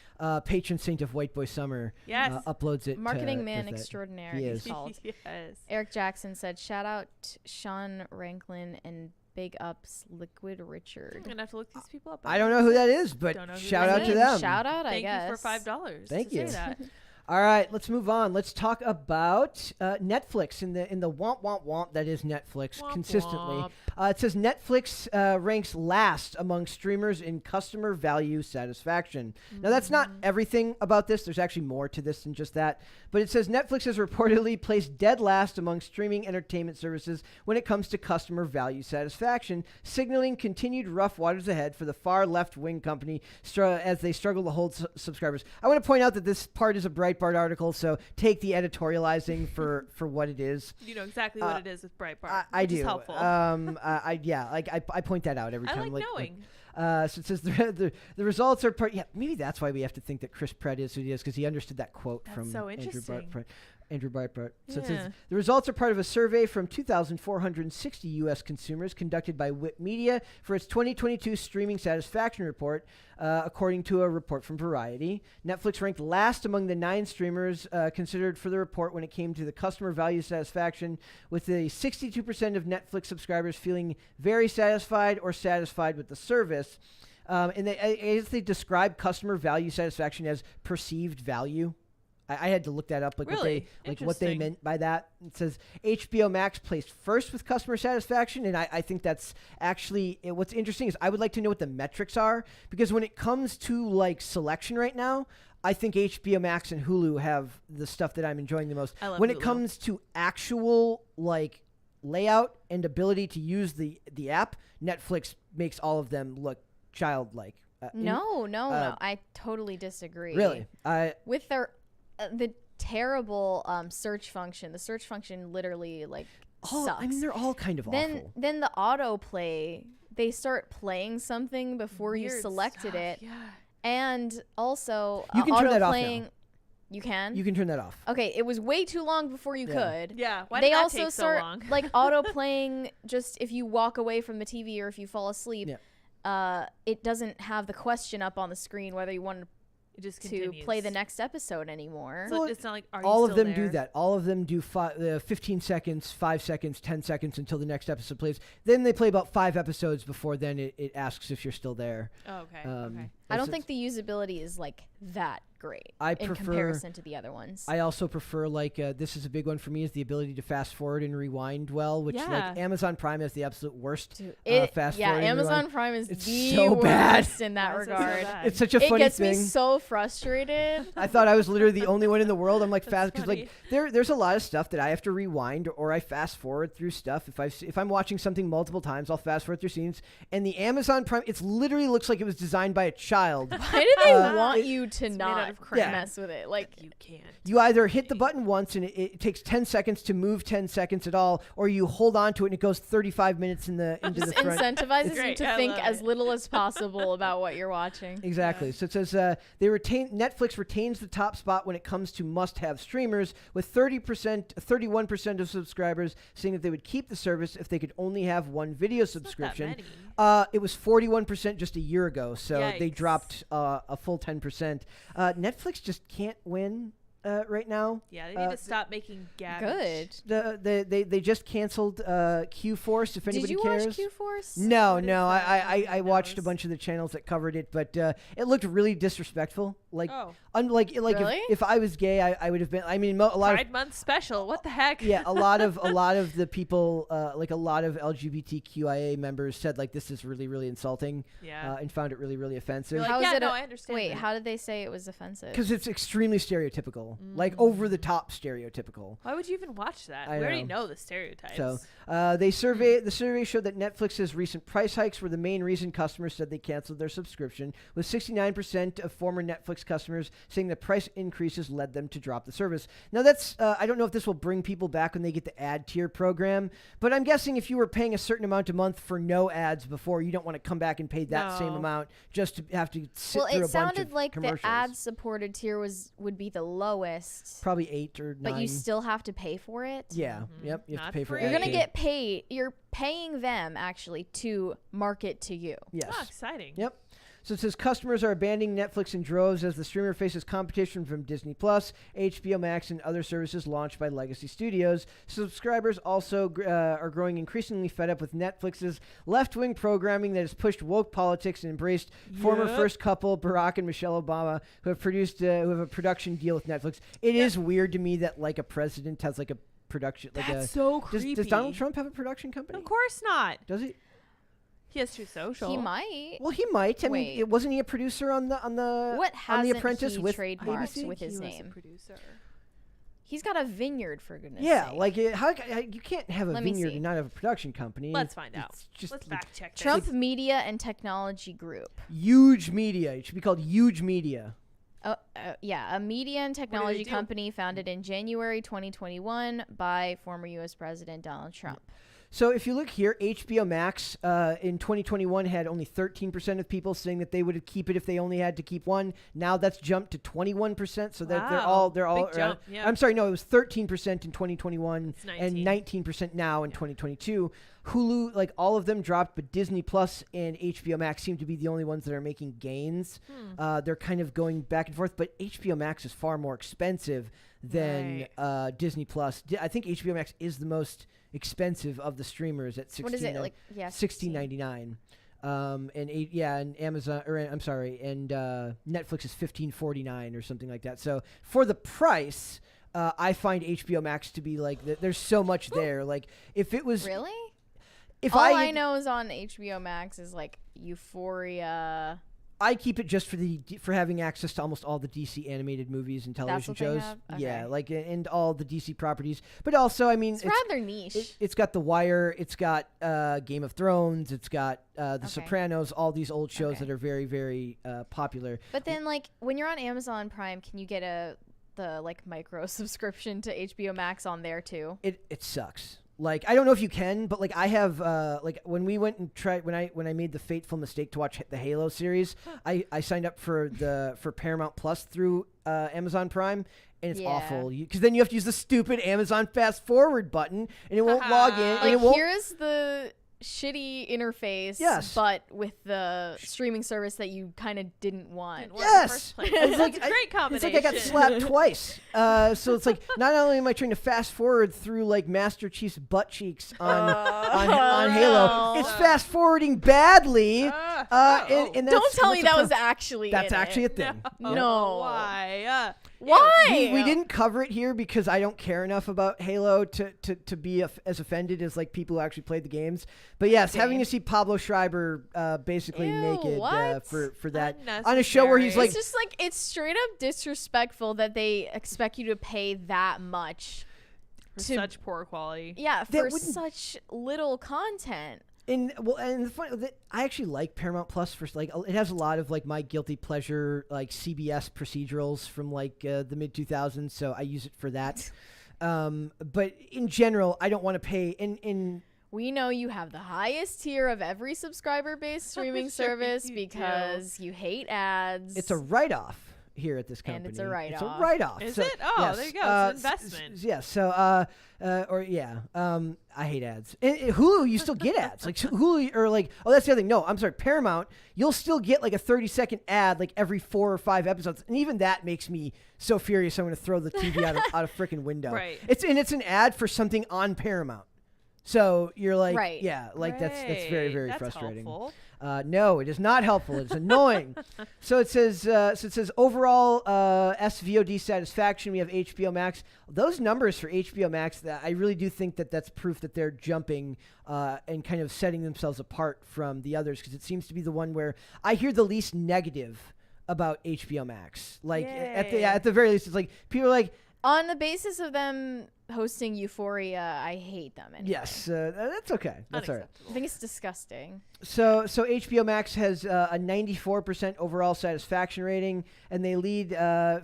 patron saint of White Boy Summer, Yes. uploads it. Marketing man does that. extraordinaire. He He's is. called. Yes. Eric Jackson said, "Shout out Sean Ranklin and big ups Liquid Richard." I'm gonna have to look these people up. I don't know who that is, but Don't know who shout that out to is. them. Shout out, I Thank guess. you for $5. Thank to you. Say that. All right, let's move on. Let's talk about Netflix in the womp that is Netflix Womp consistently. womp. It says Netflix ranks last among streamers in customer value satisfaction. Now, that's not everything about this. There's actually more to this than just that. But it says Netflix has reportedly placed dead last among streaming entertainment services when it comes to customer value satisfaction, signaling continued rough waters ahead for the far left-wing company as they struggle to hold subscribers. I want to point out that this part is a Breitbart article, so take the editorializing for what it is. You know exactly what it is with Breitbart. I which do. is helpful. I point that out every I time. like knowing. So it says the results are part. Yeah, maybe that's why we have to think that Chris Pratt is who he is, because he understood that quote That's from so Andrew interesting. Breitbart. So it Yeah. says the results are part of a survey from 2,460 U.S. consumers conducted by Whip Media for its 2022 streaming satisfaction report, according to a report from Variety. Netflix ranked last among the 9 streamers considered for the report when it came to the customer value satisfaction, with a 62% of Netflix subscribers feeling very satisfied or satisfied with the service. And I guess they describe customer value satisfaction as perceived value. I had to look that up, Really? what they meant by that. It says HBO Max placed first with customer satisfaction, and I think that's actually what's interesting is I would like to know what the metrics are, because when it comes to like selection right now, I think HBO Max and Hulu have the stuff that I'm enjoying the most. I love when it Hulu. comes to actual like layout and ability to use the app, Netflix makes all of them look childlike. No, I totally disagree. Really, With their the terrible search function. The search function literally sucks. I mean, they're all kind of awful. Then the autoplay, they start playing something before you Weird selected stuff, it. Yeah. And also You can turn that off autoplaying. now. You can? You can turn that off. Okay, it was way too long before you could. Yeah. Why They did that also take so start long? autoplaying just if you walk away from the TV or if you fall asleep. Yeah. It doesn't have the question up on the screen whether you want It just to continues. play the next episode anymore. So it's not like, are you All of still them do there? that. All of them do 15 seconds, 5 seconds, 10 seconds until the next episode plays. Then they play about 5 episodes before then it asks if you're still there. Oh, okay. Okay. I don't think the usability is that great I in prefer- comparison to the other ones. I also prefer this is a big one for me, is the ability to fast forward and rewind well, which Yeah. Amazon Prime has the absolute worst Dude, fast yeah, forward. and Amazon rewind. Prime is It's the so worst bad. in that Why is it so regard. bad? It's such a It funny gets thing. me so frustrated. I thought I was literally the only one in the world. I'm like That's fast because funny. there's a lot of stuff that I have to rewind or I fast forward through stuff. If I'm watching something multiple times, I'll fast forward through scenes. And the Amazon Prime, it literally looks like it was designed by a child. Why do they want you to made out not of crap. mess with it? You can't. You either hit the button once and it takes 10 seconds to move 10 seconds at all, or you hold on to it and it goes 35 minutes into the just front. incentivizes you Great, to I think love as it. little as possible about what you're watching. Exactly. Yeah. So it says Netflix retains the top spot when it comes to must-have streamers, with 31% of subscribers saying that they would keep the service if they could only have one video Not that subscription. many. It was 41% just a year ago, so they Yikes. dropped a full 10%. Netflix just can't win right now. Yeah, they need to stop making Good. They just canceled Q-Force, if anybody Did you cares. watch Q-Force? No, What is no. that? I Who watched a knows? bunch of the channels that covered it, but it looked really disrespectful. Like, Oh. Really? if I was gay, I would have been. I mean, a lot of Pride Month special. What the heck? yeah, a lot of the people, like a lot of LGBTQIA members said like this is really really insulting, Yeah. and found it really really offensive. You're like, How is yeah, it no, a- I understand. Wait, that. how did they say it was offensive? Because it's extremely stereotypical, like over the top stereotypical. Why would you even watch that? I We already know. know the stereotypes. So the survey showed that Netflix's recent price hikes were the main reason customers said they canceled their subscription, with 69% of former Netflix customers, saying the price increases led them to drop the service. Now, that's I don't know if this will bring people back when they get the ad tier program, but I'm guessing if you were paying a certain amount a month for no ads before, you don't want to come back and pay that same amount just to have to sit through a bunch of Well, it sounded like commercials. the ad-supported tier would be the lowest. Probably 8 or 9. But you still have to pay for it? Yeah. Yep. You have Not to pay for free. ad You're going to tier. get paid. You're paying them, actually, to market to you. Yes. Oh, exciting. Yep. So it says customers are abandoning Netflix in droves as the streamer faces competition from Disney Plus, HBO Max, and other services launched by legacy studios. Subscribers also are growing increasingly fed up with Netflix's left-wing programming that has pushed woke politics and embraced former first couple Barack and Michelle Obama, who have a production deal with Netflix. It is weird to me that like a president has like a production. That's so creepy. Does Donald Trump have a production company? Of course not. Does he? He has True Social. He might. Well, he might. I Wait. mean, wasn't he a producer on the What on The hasn't Apprentice he with trademarked ABC? with his He was a name? producer. He's got a vineyard, for goodness Yeah, sake. like how you can't have a Let me vineyard see. and not have a production company. Let's find out. It's just Let's like fact check this. Trump Media and Technology Group. huge media. It should be called Huge Media. Yeah, a media and technology do? company founded in January 2021 by former U.S. President Donald Trump. So if you look here, HBO Max in 2021 had only 13% of people saying that they would keep it if they only had to keep one. Now that's jumped to 21%. So that they're all. Big jump, yeah. I'm sorry, no, it was 13% in 2021 It's and 19. 19% now in 2022. Hulu, like all of them dropped, but Disney Plus and HBO Max seem to be the only ones that are making gains. They're kind of going back and forth, but HBO Max is far more expensive than Disney Plus. I think HBO Max is the most expensive of the streamers at What is it like? Yeah, $16.99. And Amazon, or I'm sorry, and Netflix is $15.49 or something like that. So for the price, I find HBO Max to be like there's so much there. Like if it was Really? if All I know is on HBO Max is like Euphoria. I keep it just for having access to almost all the DC animated movies and television what they shows. have? Yeah, Okay. like and all the DC properties. But also, I mean, It's rather niche. it's got The Wire, it's got Game of Thrones, it's got The Okay. Sopranos, all these old shows Okay. that are very, very popular. But then, like, when you're on Amazon Prime, can you get the like micro subscription to HBO Max on there too? It sucks. Like I don't know if you can, but like I have like when we went and tried when I made the fateful mistake to watch the Halo series, I signed up for Paramount Plus through Amazon Prime, and it's Yeah. awful because then you have to use the stupid Amazon fast forward button and it won't log in and Like, it won't. here's the shitty interface, Yes. but with the streaming service that you kind of didn't want. Didn't want in the Yes, first place. It's That's a great It's combination. like I got slapped twice. So it's like not only am I trying to fast forward through like Master Chief's butt cheeks on Halo, no. it's fast forwarding badly. And Don't that's tell what's me the that was problem. actually That's in actually it. a thing. No. Why? Why? We didn't cover it here because I don't care enough about Halo to be as offended as like people who actually played the games. But yes, having to see Pablo Schreiber basically Ew, naked what? for that on a show where he's Unnecessary. like, It's just like it's straight up disrespectful that they expect you to pay that much. For to- such poor quality. Yeah, That for wouldn't- such little content. and the fun that I actually like Paramount Plus for like it has a lot of like my guilty pleasure like CBS procedurals from like the mid 2000s, so I use it for that. But in general, I don't want to pay in. We know you have the highest tier of every subscriber-based streaming Sure service you do. because you hate ads. It's a write-off here at this company. And it's a It's a write-off. write-off. Is So, it? Oh, yes, there you go. It's an investment. Yeah. So, I hate ads. And Hulu, you still get ads. Like Hulu, or like, oh, that's the other thing. No, I'm sorry, Paramount. You'll still get like a 30-second ad like every 4 or 5 episodes, and even that makes me so furious. I'm going to throw the TV out a freaking window. Right. It's an ad for something on Paramount. So you're like, Right. yeah, like that's very, very That's frustrating. helpful. No, it is not helpful. It's annoying. So it says overall SVOD satisfaction. We have HBO Max. Those numbers for HBO Max, that I really do think that's proof that they're jumping and kind of setting themselves apart from the others, because it seems to be the one where I hear the least negative about HBO Max. Like Yay. at the very least, it's like people are like, on the basis of them hosting Euphoria, I hate them anyway. Yes, that's okay. That's all right. I think it's disgusting. So HBO Max has a 94% overall satisfaction rating, and they lead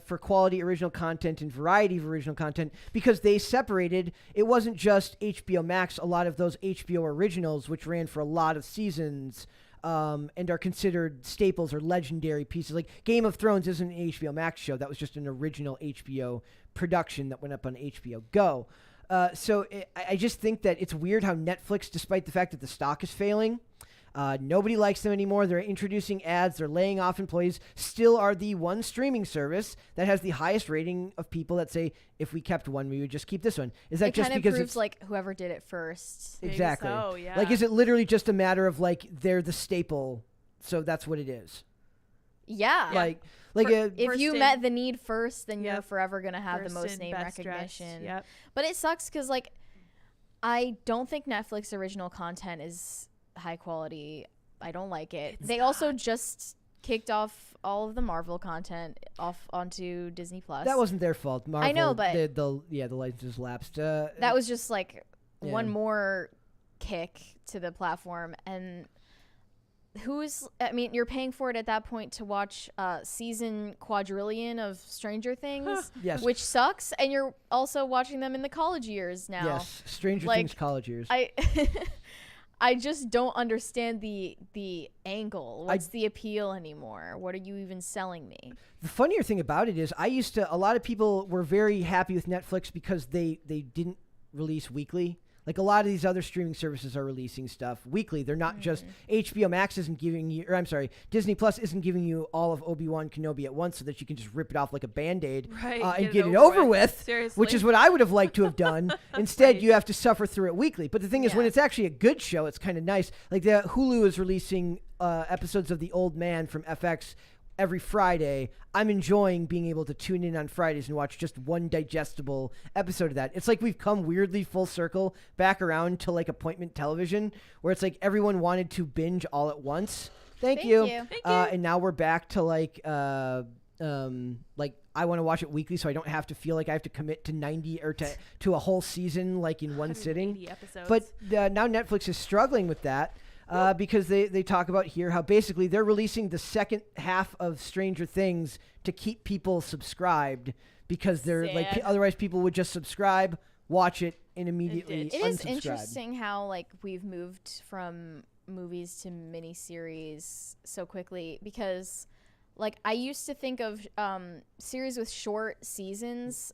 for quality original content and variety of original content because they separated. It wasn't just HBO Max. A lot of those HBO originals, which ran for a lot of seasons, and are considered staples or legendary pieces. Like Game of Thrones isn't an HBO Max show. That was just an original HBO production that went up on HBO Go. I just think that it's weird how Netflix, despite the fact that the stock is failing, nobody likes them anymore. They're introducing ads. They're laying off employees. Still are the one streaming service that has the highest rating of people that say, if we kept one, we would just keep this one. Is that It just kind of because proves it's like whoever did it first. Maybe exactly? so, yeah. Like, is it literally just a matter of like they're the staple, so that's what it is? Yeah. Like If First you in- met the need first, then you're Yep. forever gonna have First the most in, name best dressed. recognition. Yep. But it sucks because like I don't think Netflix original content is high quality. I don't like it. They also just kicked off all of the Marvel content off onto Disney Plus. that wasn't their fault. Marvel, know, but- the licenses lapsed. That was just like Yeah. one more kick to the platform. And you're paying for it at that point to watch season quadrillion of Stranger Things, yes, which sucks. And you're also watching them in the college years now. yes, Stranger Like, Things college years. I just don't understand the angle. What's the appeal anymore? What are you even selling me? The funnier thing about it is a lot of people were very happy with Netflix because they didn't release weekly. Like a lot of these other streaming services are releasing stuff weekly. They're not just HBO Max isn't giving you, or I'm sorry, Disney Plus isn't giving you all of Obi-Wan Kenobi at once so that you can just rip it off like a Band-Aid Right, and get it over with, Seriously. which is what I would have liked to have done. Instead, Right. you have to suffer through it weekly. But the thing is, when Yeah. it's actually a good show, it's kind of nice. Like the Hulu is releasing episodes of The Old Man from FX every Friday. I'm enjoying being able to tune in on Fridays and watch just one digestible episode of that. It's like we've come weirdly full circle back around to like appointment television where it's like everyone wanted to binge all at once. Thank you. Thank you. And now we're back to like I want to watch it weekly so I don't have to feel like I have to commit to 90 or to a whole season like in one sitting. 180 episodes. But now Netflix is struggling with that. Because they talk about here how basically they're releasing the second half of Stranger Things to keep people subscribed because they're like Sad. otherwise people would just subscribe, watch it, and immediately ditch. It is unsubscribe. interesting how like we've moved from movies to miniseries so quickly because like I used to think of series with short seasons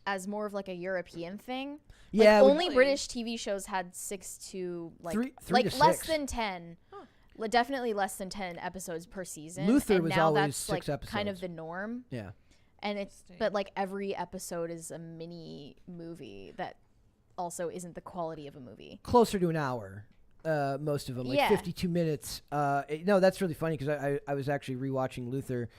as more of like a European thing. Yeah, Like only Really? British TV shows had 6 to like Three like to less 6. than 10. Definitely less than 10 episodes per season. Luther and was now always that's 6 like kind of episodes. the norm. Yeah. And it's Interesting. but like every episode is a mini movie that also isn't the quality of a movie. Closer to an hour. Most of them, like Yeah. 52 minutes. No, that's really funny because I was actually rewatching Luther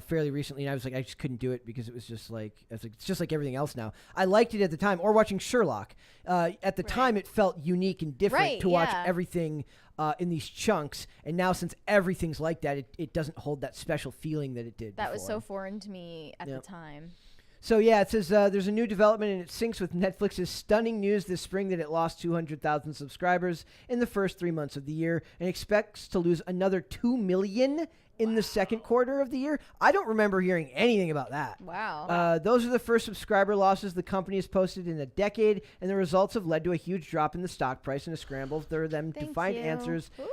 fairly recently, and I was like, I just couldn't do it because it was just like, it's just like everything else now. I liked it at the time, or watching Sherlock. At the time, it felt unique and different Right, to watch yeah. everything in these chunks, and now since everything's like that, it doesn't hold that special feeling that it did That was so before. foreign to me at Yep. the time. So yeah, it says there's a new development and it syncs with Netflix's stunning news this spring that it lost 200,000 subscribers in the first 3 months of the year and expects to lose another 2 million in the second quarter of the year. I don't remember hearing anything about that. Wow. Those are the first subscriber losses the company has posted in a decade, and the results have led to a huge drop in the stock price and a scramble for them to Thank find you. answers Whoop.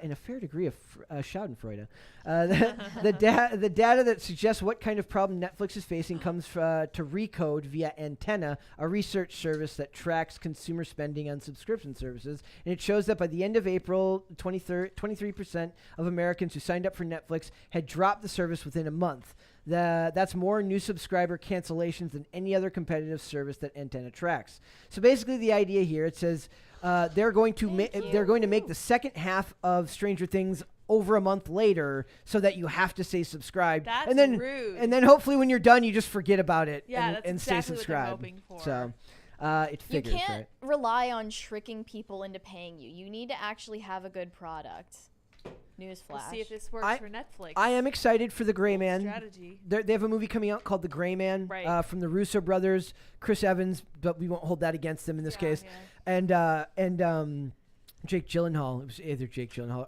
in a fair degree of schadenfreude. The data that suggests what kind of problem Netflix is facing comes to Recode via Antenna, a research service that tracks consumer spending on subscription services. And it shows that by the end of April, 23% of Americans who signed up for Netflix had dropped the service within a month. That's more new subscriber cancellations than any other competitive service that Antenna tracks. So basically, the idea here, it says they're going to make the second half of Stranger Things over a month later, so that you have to stay subscribed. That's and then rude. And then hopefully, when you're done, you just forget about it Yeah, and that's stay exactly what they're subscribed. hoping for. So it You figures, can't right? rely on tricking people into paying you. You need to actually have a good product. Newsflash. We'll see if this works for Netflix. I am excited for The Gray Man. Strategy. They have a movie coming out called The Gray Man from the Russo brothers, Chris Evans, but we won't hold that against them in this case. Yeah. And Jake Gyllenhaal. It was either Jake Gyllenhaal.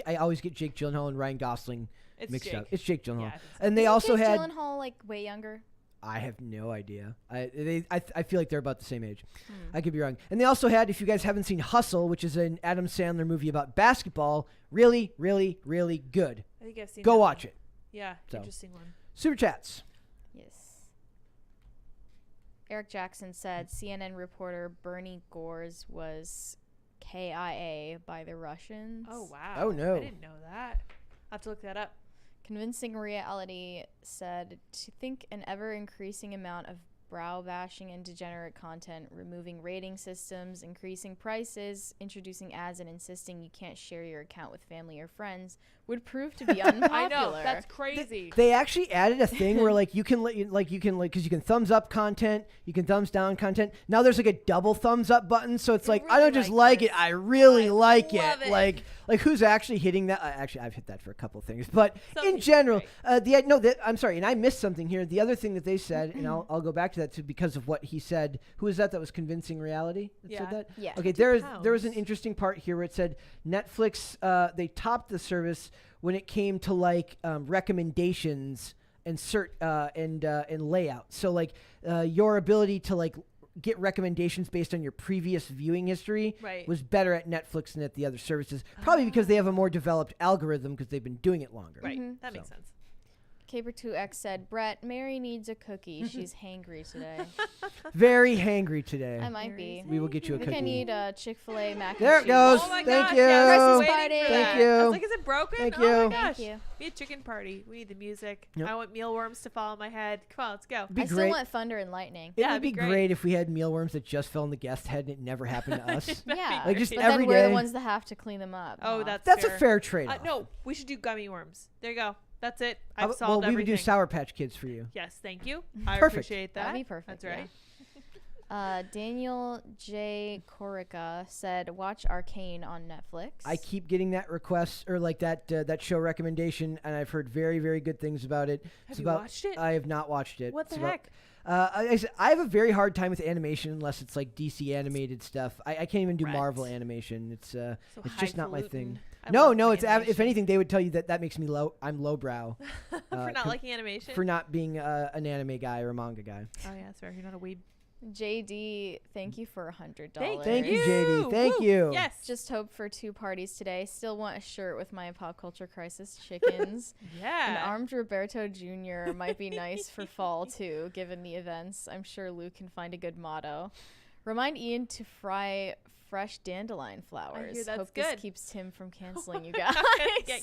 I always get Jake Gyllenhaal and Ryan Gosling mixed up. It's Jake Gyllenhaal. Yeah, and they also Jake had Gyllenhaal like way younger. I have no idea. I feel like they're about the same age. I could be wrong. And they also had, if you guys haven't seen Hustle, which is an Adam Sandler movie about basketball, really, really, really good. I think I've seen Go watch it. Yeah, interesting one. Super chats. Yes. Eric Jackson said CNN reporter Bernie Gores was KIA by the Russians. Oh, wow. Oh, no. I didn't know that. I'll have to look that up. Convincing Reality said to think an ever-increasing amount of brow-bashing and degenerate content, removing rating systems, increasing prices, introducing ads, and insisting you can't share your account with family or friends would prove to be unpopular. I know, that's crazy. They actually added a thing where you can because you can thumbs up content, you can thumbs down content. Now there's like a double thumbs up button, so it's like, really I don't just like it, I really like it. Like who's actually hitting that? Actually, I've hit that for a couple of things, but in general, I'm sorry, and I missed something here. The other thing that they said, and I'll go back to that too because of what he said. Who is that? That was Convincing Reality that said that. Yeah. Okay, there was an interesting part here where it said Netflix they topped the service when it came to recommendations and and layout. So your ability to get recommendations based on your previous viewing history was better at Netflix than at the other services. Probably because they have a more developed algorithm because they've been doing it longer. Right. That makes sense. Caper2X said, Brett, Mary needs a cookie. She's hangry today. Very hangry today. I might be. We will get you a cookie. I need a Chick-fil-A mac and There cheese. it goes. Oh my Thank gosh, you. yeah, Christmas party. Thank you. I was like, is it broken? Thank Oh you. my gosh. Thank you. We had chicken party. We need the music. Yep. I want mealworms to fall on my head. Come on, let's go. It'd be I great. still want thunder and lightning. It would be great if we had mealworms that just fell on the guest head and it never happened to us. Yeah. Like just But every then we're day. the ones that have to clean them up. Oh, Aw. that's a fair trade-off. No, we should do gummy worms. There you go. That's it. Well, I've solved everything. we would do Sour Patch Kids for you. Yes, thank you. I Perfect. appreciate that. That'd be perfect. That's right. Yeah. Daniel J. Corica said, watch Arcane on Netflix. I keep getting that request or that show recommendation, and I've heard very, very good things about it. Have you watched it? I have not watched it. What the heck? I have a very hard time with animation unless it's like DC animated stuff. I can't even do Marvel animation. It's just not my thing. No, it's if anything, they would tell you that makes me I'm lowbrow. For not liking animation? For not being an anime guy or a manga guy. Oh, yeah, that's fair. You're not a weeb. JD, thank you for $100. Thank you, JD. Thank you. Yes. Just hope for 2 parties today. Still want a shirt with my Pop Culture Crisis chickens. Yeah. An armed Roberto Jr. might be nice for fall, too, given the events. I'm sure Luke can find a good motto. Remind Ian to fry fresh dandelion flowers. I hear that's Hope good. this keeps Tim from canceling you guys.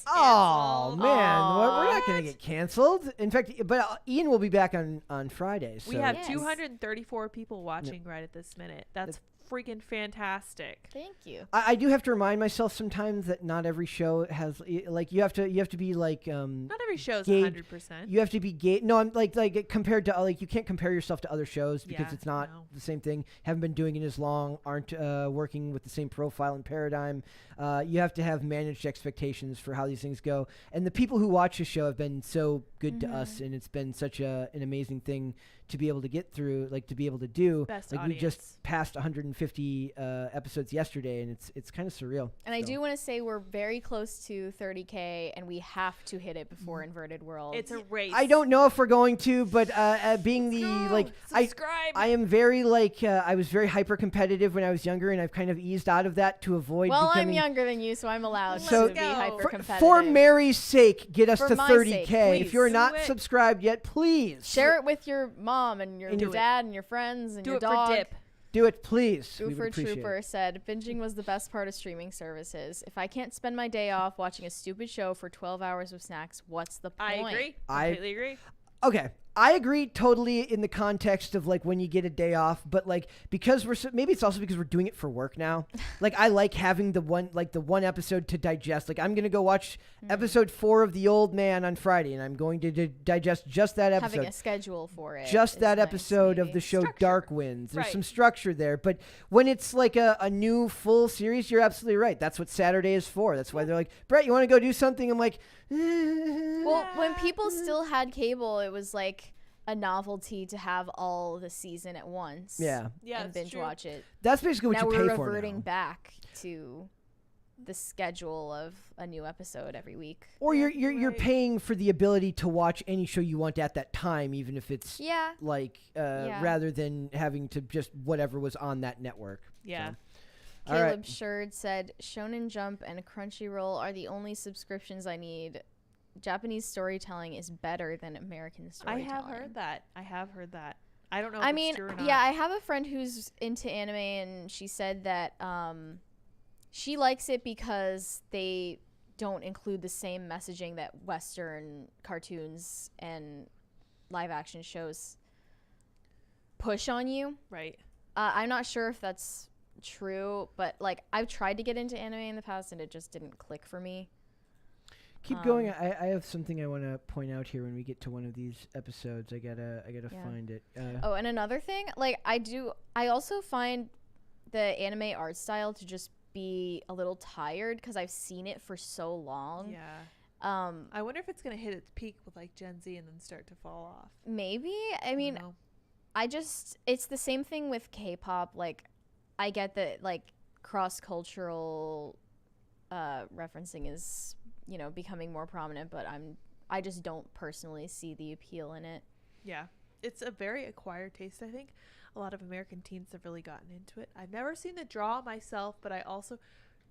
Oh, man. Aw. We're not going to get canceled. In fact, but Ian will be back on Friday. So. We have Yes. 234 people watching right at this minute. That's freaking fantastic. Thank you. I do have to remind myself sometimes that not every show has you have to be like Not every show's Gauge- 100%. you have to be no I'm like compared to you can't compare yourself to other shows because Yeah, it's not no. the same thing. Haven't been doing it as long, aren't working with the same profile and paradigm. You have to have managed expectations for how these things go, and the people who watch the show have been so good to us, and it's been such an amazing thing to be able to get through, to be able to do. Best we audience. just passed 150 episodes yesterday, and it's kind of surreal. And I do want to say we're very close to 30K, and we have to hit it before Inverted World. It's a race. I don't know if we're going to, but being subscribe. I am very I was very hyper competitive when I was younger, and I've kind of eased out of that to avoid. Well, I'm becoming, younger than you, so I'm allowed So to be hyper competitive. For Mary's sake, get us For to my 30K. sake, If please. you're Do not it. subscribed yet, please Share it with your mom and your And do it. dad and your friends and Do your it dog. for dip. do it, please. We would Goofer appreciate Trooper it. said, binging was the best part of streaming services. If I can't spend my day off watching a stupid show for 12 hours with snacks, what's the point? I agree. I- Completely agree. Okay, I agree totally in the context of like when you get a day off, but like because maybe it's also because we're doing it for work now. Like I like having the one episode to digest. Like I'm gonna go watch episode 4 of The Old Man on Friday, and I'm going to digest just that episode. Having a schedule for it. Just that nice, episode maybe. of the show Structure. Dark Winds. There's Right. some structure there, but when it's like a new full series, you're absolutely right. That's what Saturday is for. That's why they're like, Brett, you want to go do something? I'm like, Well, when people still had cable, it was like a novelty to have all the season at once. yeah. Yeah, and it's binge true. watch it. That's basically what Now you we're pay for reverting now. back to the schedule of a new episode every week. Or you're Right. paying for the ability to watch any show you want at that time, even if it's Yeah. like Yeah. rather than having to just whatever was on that network. Yeah. So. All right. Caleb Sherd said, Shonen Jump and Crunchyroll are the only subscriptions I need. Japanese storytelling is better than American storytelling. I have heard that. I don't know if I it's mean, true or not. yeah, I have a friend who's into anime, and she said that she likes it because they don't include the same messaging that Western cartoons and live action shows push on you. Right. I'm not sure if that's true, but like I've tried to get into anime in the past and it just didn't click for me. Keep going. I have something I want to point out here when we get to one of these episodes. I gotta Yeah. find it. Oh, and another thing, like I also find the anime art style to just be a little tired because I've seen it for so long. Yeah. I wonder if it's gonna hit its peak with like Gen Z and then start to fall off. Maybe. I mean, don't know. it's the same thing with K-pop. Like, I get that like cross-cultural referencing is, becoming more prominent, but I just don't personally see the appeal in it. Yeah, it's a very acquired taste. I think a lot of American teens have really gotten into it. I've never seen the draw myself, but I also,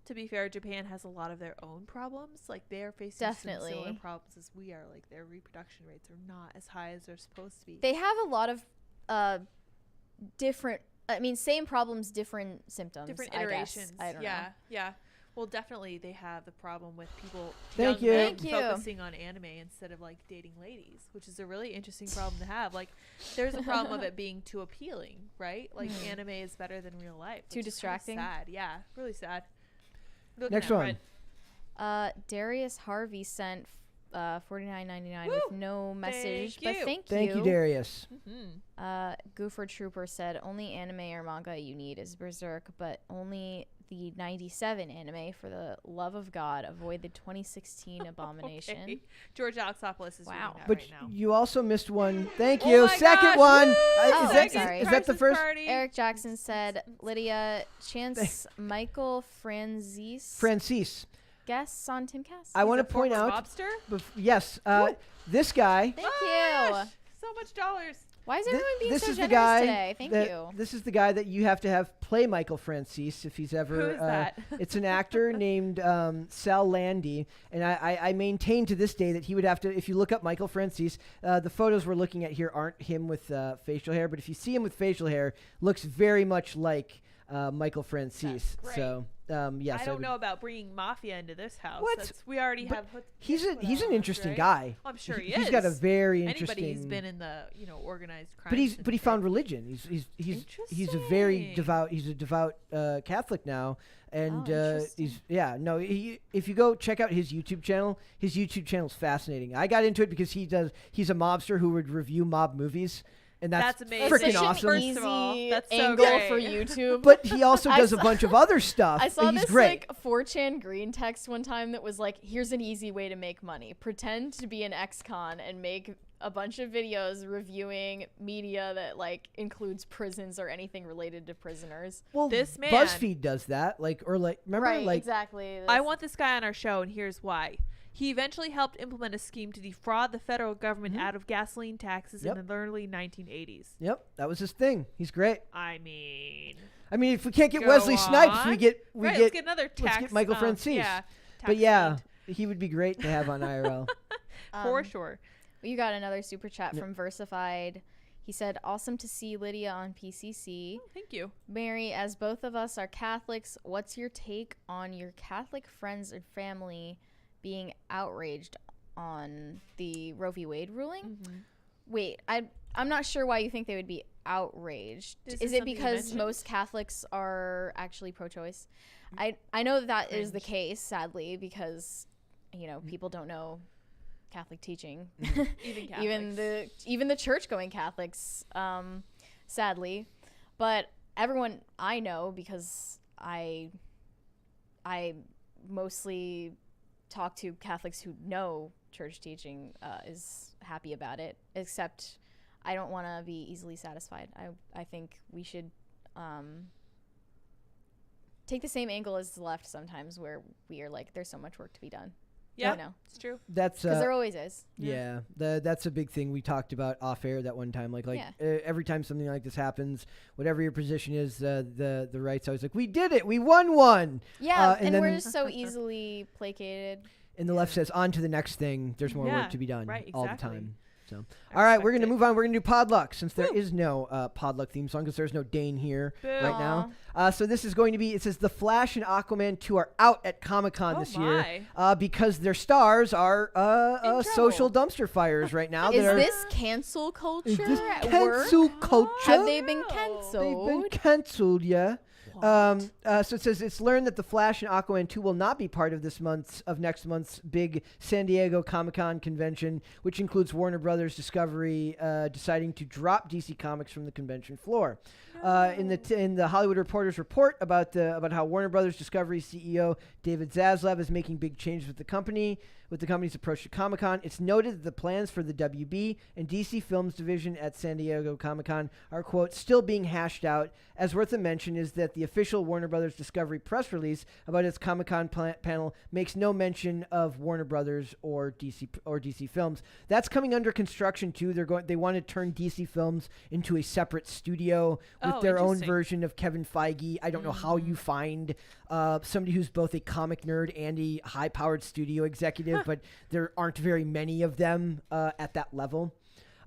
to be fair, Japan has a lot of their own problems. Like they are facing Definitely. some similar problems as we are. Like their reproduction rates are not as high as they're supposed to be. They have a lot of different. I mean, same problems, different symptoms. Different I guess. iterations. I don't know. Yeah. Well, definitely they have the problem with people Thank young you. men Thank you. focusing on anime instead of like dating ladies, which is a really interesting problem to have. Like there's a problem of it being too appealing, right? Like anime is better than real life. Too which is kinda distracting. sad. Yeah, really sad. Looking Next at one. Brett. Darius Harvey sent $49.99 with no message, but you. thank you, Darius. Goofer Trooper said only anime or manga you need is Berserk, but only the 97 anime. For the love of God, avoid the 2016 abomination. Okay. George Alexopoulos is Wow. reading that But right now. you also missed one. Thank Oh you. my Second gosh, one. woo! Oh, is sorry. that the Christmas first? party. Eric Jackson said Lydia Chance Michael Francis. guests on Timcast. I want to He's a point former out. mobster? Yes. This guy. Thank Gosh, you. so much dollars. Why is Thi- everyone being this so is the generous guy today? Thank that- you. This is the guy that you have to have play Michael Francis if he's ever. Who is that? It's an actor named Sal Landy, and I maintain to this day that he would have to. If you look up Michael Francis, the photos we're looking at here aren't him with facial hair, but if you see him with facial hair, looks very much like Michael Francis. That's great. So yes, I I don't would- know about bringing mafia into this house. What? We already But have. He's an interesting right? guy. I'm sure he He's is. got a very interesting. Anybody who's been in the organized crime. But he found religion. He's a very Interesting. He's a devout Catholic now, and Oh, if you go check out his YouTube channel, his YouTube channel's fascinating. I got into it because he's a mobster who would review mob movies, and that's amazing. freaking Such an awesome. First of all, easy that's so angle great. for YouTube. But he also I does a saw- bunch of other stuff. I saw He's this great. like 4chan green text one time that was like, "Here's an easy way to make money: pretend to be an ex-con and make a bunch of videos reviewing media that like includes prisons or anything related to prisoners." Well, This man- BuzzFeed does that. Remember, Right, exactly. I want this guy on our show, and here's why. He eventually helped implement a scheme to defraud the federal government out of gasoline taxes Yep. in the early 1980s. Yep, that was his thing. He's great. I mean, I mean, if we can't get Go Wesley Snipes, we on. get let's get another tax. let's get Michael Francis. Yeah, But tax yeah, fiend. he would be great to have on IRL. For sure. You got another super chat Yep. from Versified. He said, "Awesome to see Lydia on PCC. Thank you. Mary, as both of us are Catholics, what's your take on your Catholic friends and family being outraged on the Roe v. Wade ruling?" Wait, I'm not sure why you think they would be outraged. Is it because most Catholics are actually pro-choice? I know that is the case, sadly, because people don't know Catholic teaching. Even Catholics. even the church-going Catholics, sadly. But everyone I know, because I mostly talk to Catholics who know church teaching, is happy about it, except I don't want to be easily satisfied. I think we should take the same angle as the left sometimes, where we are like, there's so much work to be done. Yeah, it's true. That's because there always is. Yeah, that's a big thing we talked about off air that one time. Every time something like this happens, whatever your position is, the right's always like, we did it, we won one. Yeah, and we're just so easily placated. And the left says, on to the next thing. There's more work to be done all the time. So, all right, we're going to move on. We're going to do Podluck, since there is no Podluck theme song, because there's no Dane here right now. So this is going to be, it says The Flash and Aquaman 2 are out at Comic-Con this year because their stars are social dumpster fires right now. Is this cancel culture at work? Cancel culture? Have they been canceled? They've been canceled, yeah. So it says it's learned that The Flash and Aquaman 2 will not be part of next month's big San Diego Comic-Con convention, which includes Warner Brothers Discovery deciding to drop DC Comics from the convention floor. In the Hollywood Reporter's report about how Warner Brothers Discovery CEO David Zaslav is making big changes with the company's approach to Comic-Con, it's noted that the plans for the WB and DC Films division at San Diego Comic-Con are, quote, still being hashed out. As worth a mention is that the official Warner Brothers Discovery press release about its Comic-Con panel makes no mention of Warner Brothers or DC Films. That's coming under construction too. They want to turn DC Films into a separate studio with their own version of Kevin Feige. I don't know how you find somebody who's both a comic nerd and a high-powered studio executive, but there aren't very many of them at that level.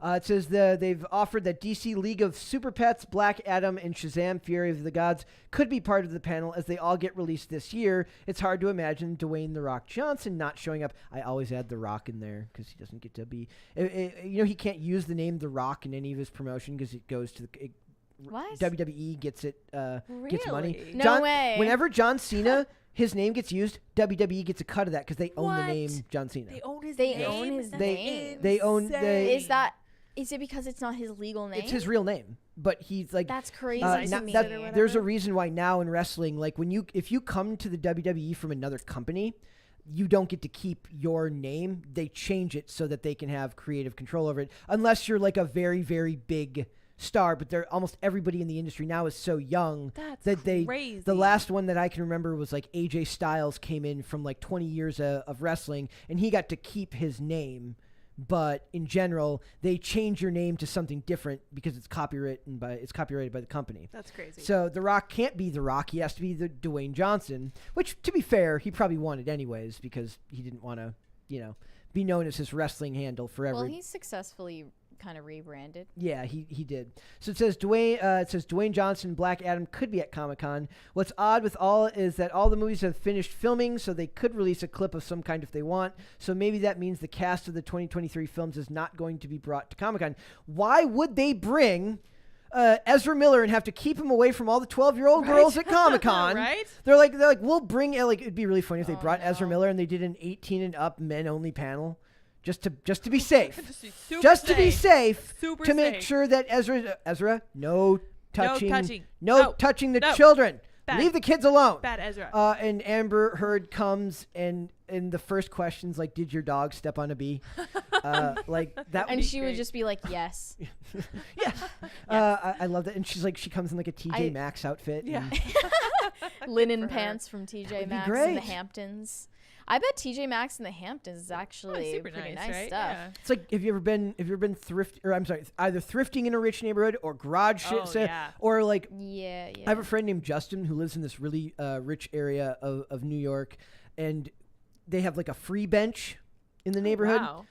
It says they've offered that DC League of Super Pets, Black Adam, and Shazam! Fury of the Gods could be part of the panel as they all get released this year. It's hard to imagine Dwayne "The Rock" Johnson not showing up. I always add The Rock in there because he doesn't get to be... he can't use the name The Rock in any of his promotion because it goes to the... What? WWE gets gets money. No way. Whenever John Cena... his name gets used, WWE gets a cut of that because they own the name John Cena. They own his name? They own his name? They own... Is it because it's not his legal name? It's his real name, but he's like... That's crazy to me. There's a reason why now in wrestling, like if you come to the WWE from another company, you don't get to keep your name. They change it so that they can have creative control over it, unless you're like a very, very big star. But almost everybody in the industry now is so young that crazy. The last one that I can remember was like AJ Styles came in from like 20 years of wrestling, and he got to keep his name. But in general, they change your name to something different because it's copyrighted by the company. That's crazy. So The Rock can't be The Rock. He has to be the Dwayne Johnson, which, to be fair, he probably wanted anyways because he didn't want to, be known as his wrestling handle forever. Well, he's successfully kind of rebranded. Yeah, he did. So it says Dwayne Johnson and Black Adam could be at Comic-Con. What's odd with all is that all the movies have finished filming, so they could release a clip of some kind if they want. So maybe that means the cast of the 2023 films is not going to be brought to Comic-Con. Why would they bring Ezra Miller and have to keep him away from all the 12-year-old girls at Comic-Con? Right? They're like, we'll bring it'd be really funny if they brought Ezra Miller and they did an 18 and up men only panel. Just to be safe. To be safe. To make sure that Ezra, no touching the children. Bad. Leave the kids alone. Bad Ezra. And Amber Heard comes and the first question's like, did your dog step on a bee? Like that. And she would just be like, yes. Yes. I love that. And she comes in like a TJ Maxx outfit. Yeah. Linen pants from TJ Maxx great. in the Hamptons. I bet TJ Maxx in the Hamptons is actually super pretty nice right? stuff. Yeah. It's like, have you ever been either thrifting in a rich neighborhood or garage or like, yeah. I have a friend named Justin who lives in this really rich area of New York, and they have like a free bench in the neighborhood. Wow.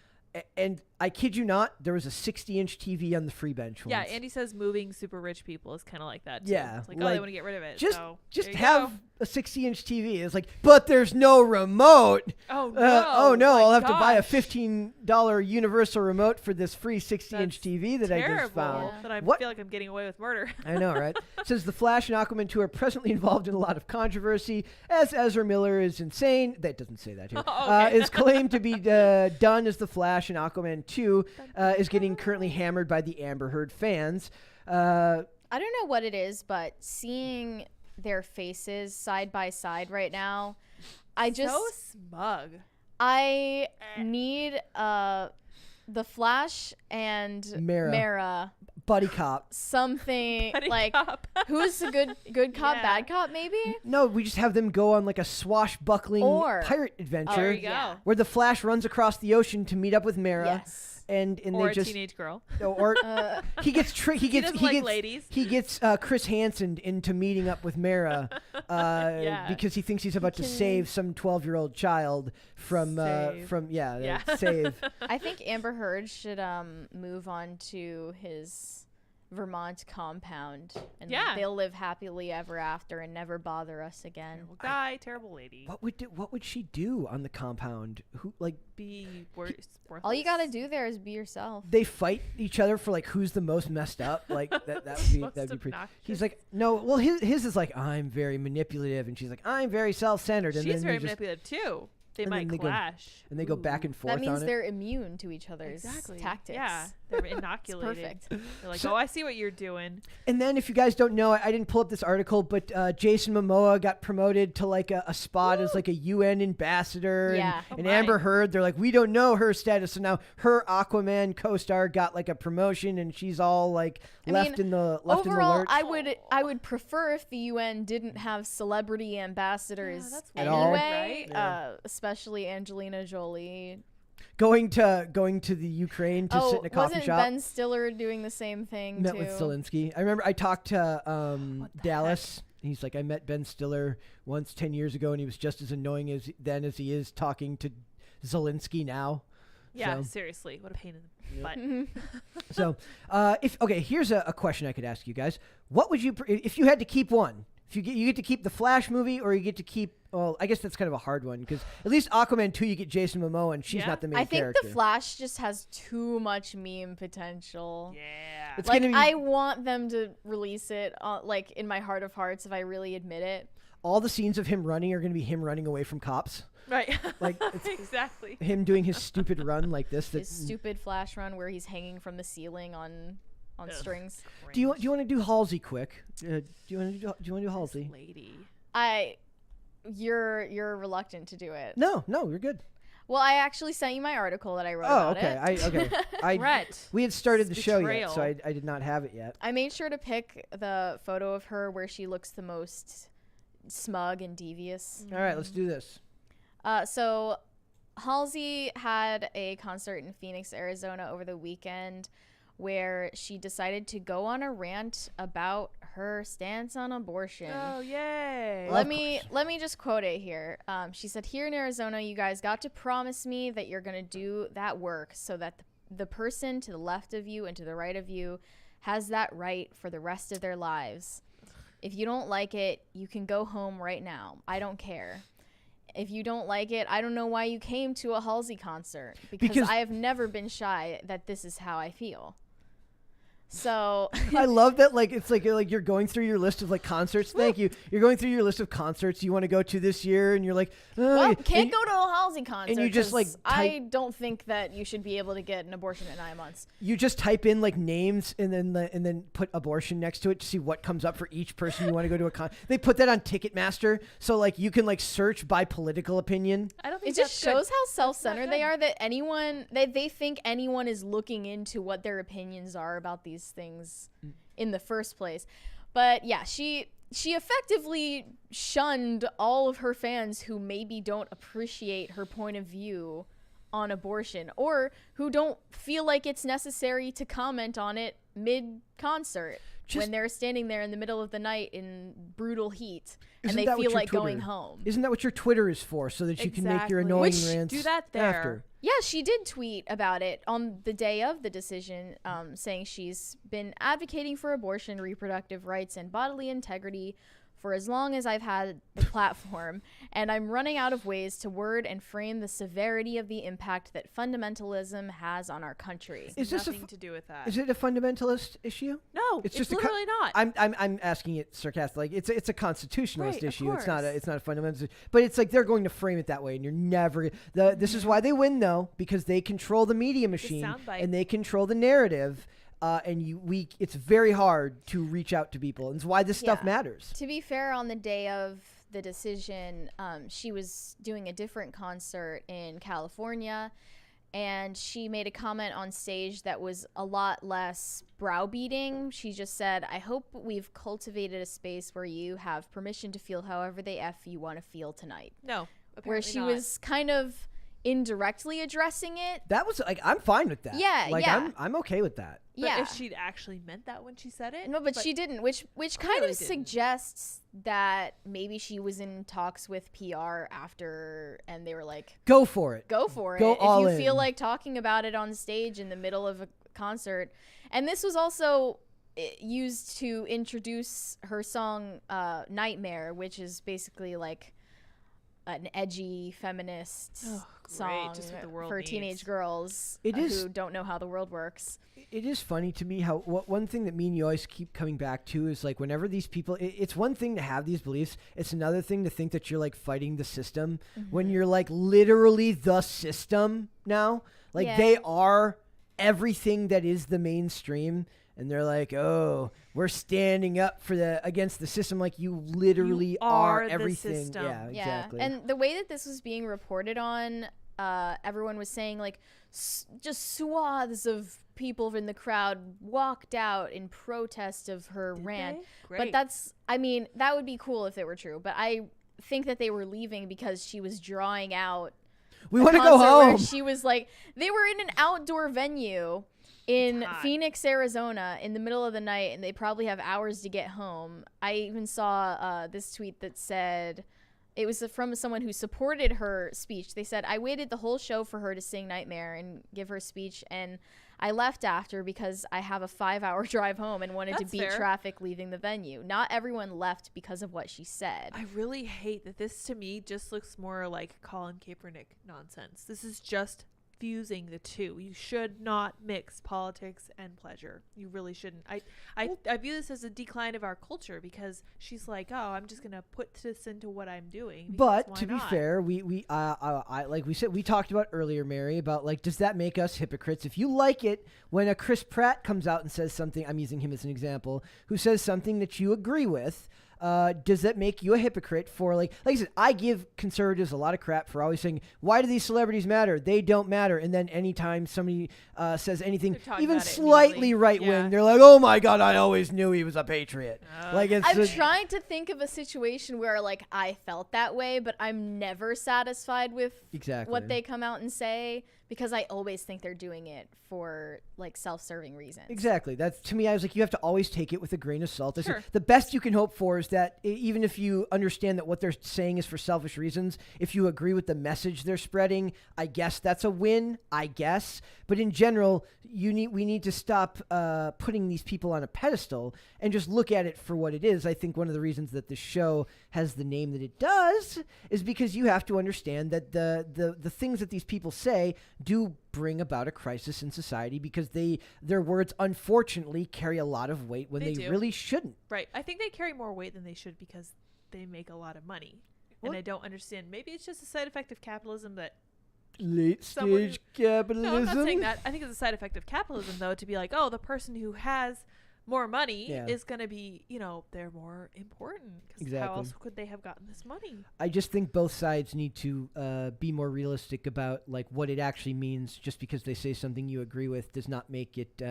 And I kid you not, there was a 60-inch TV on the free bench once. Yeah, Andy says moving super rich people is kind of like that, too. Yeah, It's like, oh, they want to get rid of it. Just so just there you have go. a 60-inch TV. It's like, but there's no remote. Oh, no. Oh no! My I'll have to buy a gosh. $15 universal remote for this free 60-inch That's TV that I just found. Yeah. That I What? feel like I'm getting away with murder. I know, right? It says the Flash and Aquaman 2 are presently involved in a lot of controversy, as Ezra Miller is insane. That doesn't say that here. Okay. Is claimed to be done as the Flash, and Aquaman 2 is getting currently hammered by the Amber Heard fans. I don't know what it is, but seeing their faces side by side right now, I just so smug. I need the Flash and Mara. Buddy cop. something Buddy like cop. who's a good cop, Yeah. bad cop, maybe? No, we just have them go on like a swashbuckling Or- pirate There adventure you go. Yeah. where the Flash runs across the ocean to meet up with Mara. Yes. And Or they a just teenage girl. or he gets he gets doesn't he like gets ladies. he gets Chris Hansen into meeting up with Mara Yeah. because he thinks he's about to Can- save some 12-year-old child from Save. Yeah. save. I think Amber Heard should move on to his Vermont compound, and Yeah. they'll live happily ever after and never bother us again. Terrible guy, terrible lady. What would she do on the compound? Who like Be worse. All you gotta do there is be yourself. they fight each other for like who's the most messed up? Like that would be Most that'd be pretty. obnoxious. He's like, no, well his is like I'm very manipulative, and she's like I'm very self-centered, and She's then very they just, manipulative too. They and then might they go- clash. and they go back Ooh. and forth That means on it. they're immune to each other's Exactly. tactics. Yeah, they're It's inoculated. perfect. They're like, So- oh, I see what you're doing. And then, if you guys don't know, I didn't pull up this article, but Jason Momoa got promoted to like a spot as like a UN ambassador. Yeah. Oh And my. Amber Heard, they're like, we don't know her status. So now her Aquaman co-star got like a promotion, and she's all like I left mean, in the left Overall, in the lurch. I would prefer if the UN didn't have celebrity ambassadors that's At all. anyway, right? Yeah. Especially Angelina Jolie. going to the Ukraine to sit in a coffee wasn't shop. Ben Stiller doing the same thing Met too? with Zelensky. I remember I talked to What the Dallas. He's like, I met Ben Stiller once 10 years ago, and he was just as annoying as he is talking to Zelensky now. Yeah, So- seriously, what a pain in the butt. So, here's a question I could ask you guys. What would you, if you had to keep one? If you get to keep the Flash movie, or you get to keep, well, I guess that's kind of a hard one, because at least Aquaman 2, you get Jason Momoa, and she's Yeah. not the main I think character. the Flash just has too much meme potential. Yeah. It's Like gonna be- I want them to release it, like in my heart of hearts, if I really admit it. All the scenes of him running are going to be him running away from cops. Right. Like, it's- exactly. Him doing his stupid run like this. His stupid Flash run where he's hanging from the ceiling on Ugh. Do strings. you want to do Halsey quick? Do you want to do Halsey? Lady. You're reluctant to do it. No, you're good. Well, I actually sent you my article that I wrote Oh, about okay. it. I Brett. we had started the show yet, Betrayal. so I did not have it yet. I made sure to pick the photo of her where she looks the most smug and devious. All right, let's do this. So Halsey had a concert in Phoenix, Arizona over the weekend where she decided to go on a rant about her stance on abortion. Oh, yay. Well, Let me just quote it here. She said, "Here in Arizona, you guys got to promise me that you're gonna do that work so that the person to the left of you and to the right of you has that right for the rest of their lives. If you don't like it, you can go home right now. I don't care. If you don't like it, I don't know why you came to a Halsey concert because I have never been shy that this is how I feel." So I love that. Like it's like you're going through your list of like concerts. Thank you. You're going through your list of concerts you want to go to this year, and you're like, well, and can't go to a Halsey concert. you just, 'cause like, I don't think that you should be able to get an abortion at 9 months. You just type in like names and then put abortion next to it to see what comes up for each person you want to go to a con. They put that on Ticketmaster, so like you can like search by political opinion. I don't think It just that's shows good. how self-centered they good. are that they think anyone is looking into what their opinions are about these things in the first place. But yeah, she effectively shunned all of her fans who maybe don't appreciate her point of view on abortion or who don't feel like it's necessary to comment on it mid-concert when they're standing there in the middle of the night in brutal heat. and Isn't they that what feel your like going Twitter- home. Isn't that what your Twitter is for? So that you can make your Exactly. annoying Which- rants Do that there. after. Yeah, she did tweet about it on the day of the decision, saying she's been advocating for abortion, reproductive rights, and bodily integrity for as long as I've had the platform, and I'm running out of ways to word and frame the severity of the impact that fundamentalism has on our country. Is this Nothing to do with that. Is it a fundamentalist issue? No, It's it's just a literally not. I'm asking it sarcastically. Like it's a constitutionalist Right, of issue. It's not a course. fundamentalist. But it's like they're going to frame it that way, and you're never. This is why they win, though, because they control the media machine soundbite. and they control the narrative. It's very hard to reach out to people, and it's why this stuff Yeah. matters. To be fair, on the day of the decision, she was doing a different concert in California, and she made a comment on stage that was a lot less browbeating. She just said, I hope we've cultivated a space where you have permission to feel however the F you want to feel tonight. No, apparently Where she not. was kind of indirectly addressing it. That was like I'm fine with that. Yeah, like yeah. I'm okay with that. But Yeah. if she'd actually meant that when she said it. No, but she didn't, which kind Clearly of didn't. suggests that maybe she was in talks with PR after, and they were like, Go for it. go for Go it. all If you feel in. like talking about it on stage in the middle of a concert. And this was also used to introduce her song Nightmare, which is basically like an edgy feminist Oh, great, song just what the world for needs. teenage girls It is- who don't know how the world works. It is funny to me how one thing that me and you always keep coming back to is like whenever these people, it's one thing to have these beliefs. It's another thing to think that you're like fighting the system when you're like literally the system now. Like Yeah. they are everything that is the mainstream. And they're like, oh, we're standing up against the system. Like you literally are the everything. system. Yeah, Yeah, exactly. and the way that this was being reported on, everyone was saying like just swaths of people in the crowd walked out in protest of her Did rant. they? But Great. that would be cool if it were true. But I think that they were leaving because she was drawing out. we a want to go concert where home. She was like, they were in an outdoor venue in hot. Phoenix, Arizona, in the middle of the night, and they probably have hours to get home. I even saw this tweet that said, it was from someone who supported her speech. They said, I waited the whole show for her to sing Nightmare and give her speech, and I left after because I have a 5-hour drive home and wanted to That's beat fair. traffic leaving the venue. Not everyone left because of what she said. I really hate that this to me just looks more like Colin Kaepernick nonsense. This is just fusing the two. You should not mix politics and pleasure. You really shouldn't. I view this as a decline of our culture because she's like, oh, I'm just gonna put this into what I'm doing. because But why to be not? fair, I like we said, we talked about earlier, Mary, about like, does that make us hypocrites? If you like it when a Chris Pratt comes out and says something, I'm using him as an example, who says something that you agree with, does that make you a hypocrite for like I said, I give conservatives a lot of crap for always saying, why do these celebrities matter? They don't matter. And then anytime somebody says anything They're talking even about it slightly immediately. right wing, Yeah. they're like, oh my God, I always knew he was a patriot. Like it's I'm just- trying to think of a situation where like I felt that way, but I'm never satisfied with Exactly. what they come out and say because I always think they're doing it for like self-serving reasons. Exactly. That's to me. I was like, you have to always take it with a grain of salt. I said, Sure. the best you can hope for is that even if you understand that what they're saying is for selfish reasons, if you agree with the message they're spreading, I guess that's a win. I guess. But in general, we need to stop putting these people on a pedestal and just look at it for what it is. I think one of the reasons that the show has the name that it does is because you have to understand that the things that these people say do bring about a crisis in society because their words unfortunately carry a lot of weight when They they do. really shouldn't. Right. I think they carry more weight than they should because they make a lot of money. What? And I don't understand. Maybe it's just a side effect of capitalism that Late Someone stage capitalism. No, I'm not saying that. I think it's a side effect of capitalism, though, to be like, oh, the person who has more money Yeah. is going to be, they're more important. Because Exactly. how else could they have gotten this money? I just think both sides need to be more realistic about like what it actually means. Just because they say something you agree with does not make it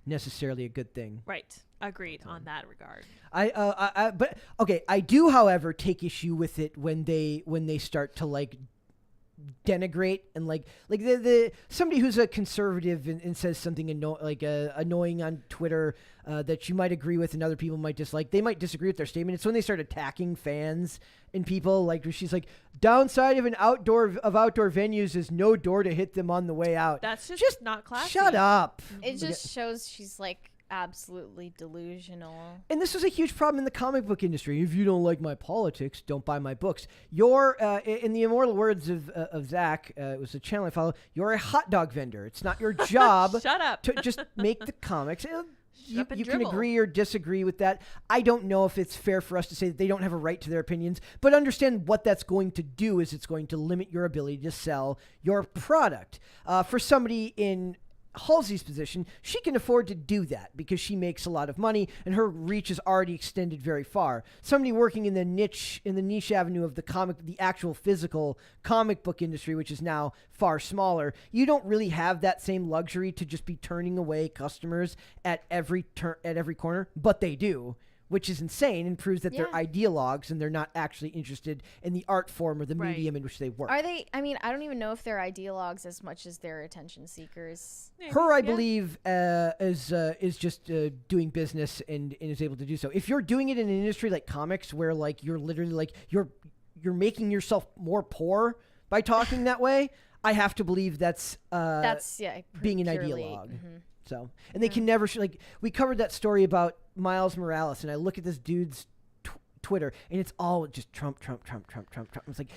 necessarily a good thing. Right. Agreed on that regard. But okay, I do, however, take issue with it when they start to like denigrate and like the somebody who's a conservative and says something annoying on Twitter that you might agree with and other people might dislike. They might disagree with their statement. It's when they start attacking fans and people. Like she's like, downside of outdoor venues is no door to hit them on the way out. That's just not classy. Shut up. It just shows she's like absolutely delusional. And this was a huge problem in the comic book industry. If you don't like my politics, don't buy my books. You're, in the immortal words of Zach, it was a channel I follow, you're a hot dog vendor. It's not your job Shut up. to just make the comics. You up and can dribble. agree or disagree with that. I don't know if it's fair for us to say that they don't have a right to their opinions, but understand what that's going to do is it's going to limit your ability to sell your product. For somebody in Halsey's position, she can afford to do that because she makes a lot of money and her reach is already extended very far. Somebody working in the niche avenue of the actual physical comic book industry, which is now far smaller, you don't really have that same luxury to just be turning away customers at every corner, but they do. Which is insane and proves that they're ideologues and they're not actually interested in the art form or the medium in which they work. Are they? I mean, I don't even know if they're ideologues as much as they're attention seekers. Maybe, Her, I believe, is just doing business and is able to do so. If you're doing it in an industry like comics, where like you're literally like you're making yourself more poor by talking that way, I have to believe that's being an ideologue. Mm-hmm. So, and they can never we covered that story about Miles Morales, and I look at this dude's Twitter, and it's all just Trump. It's like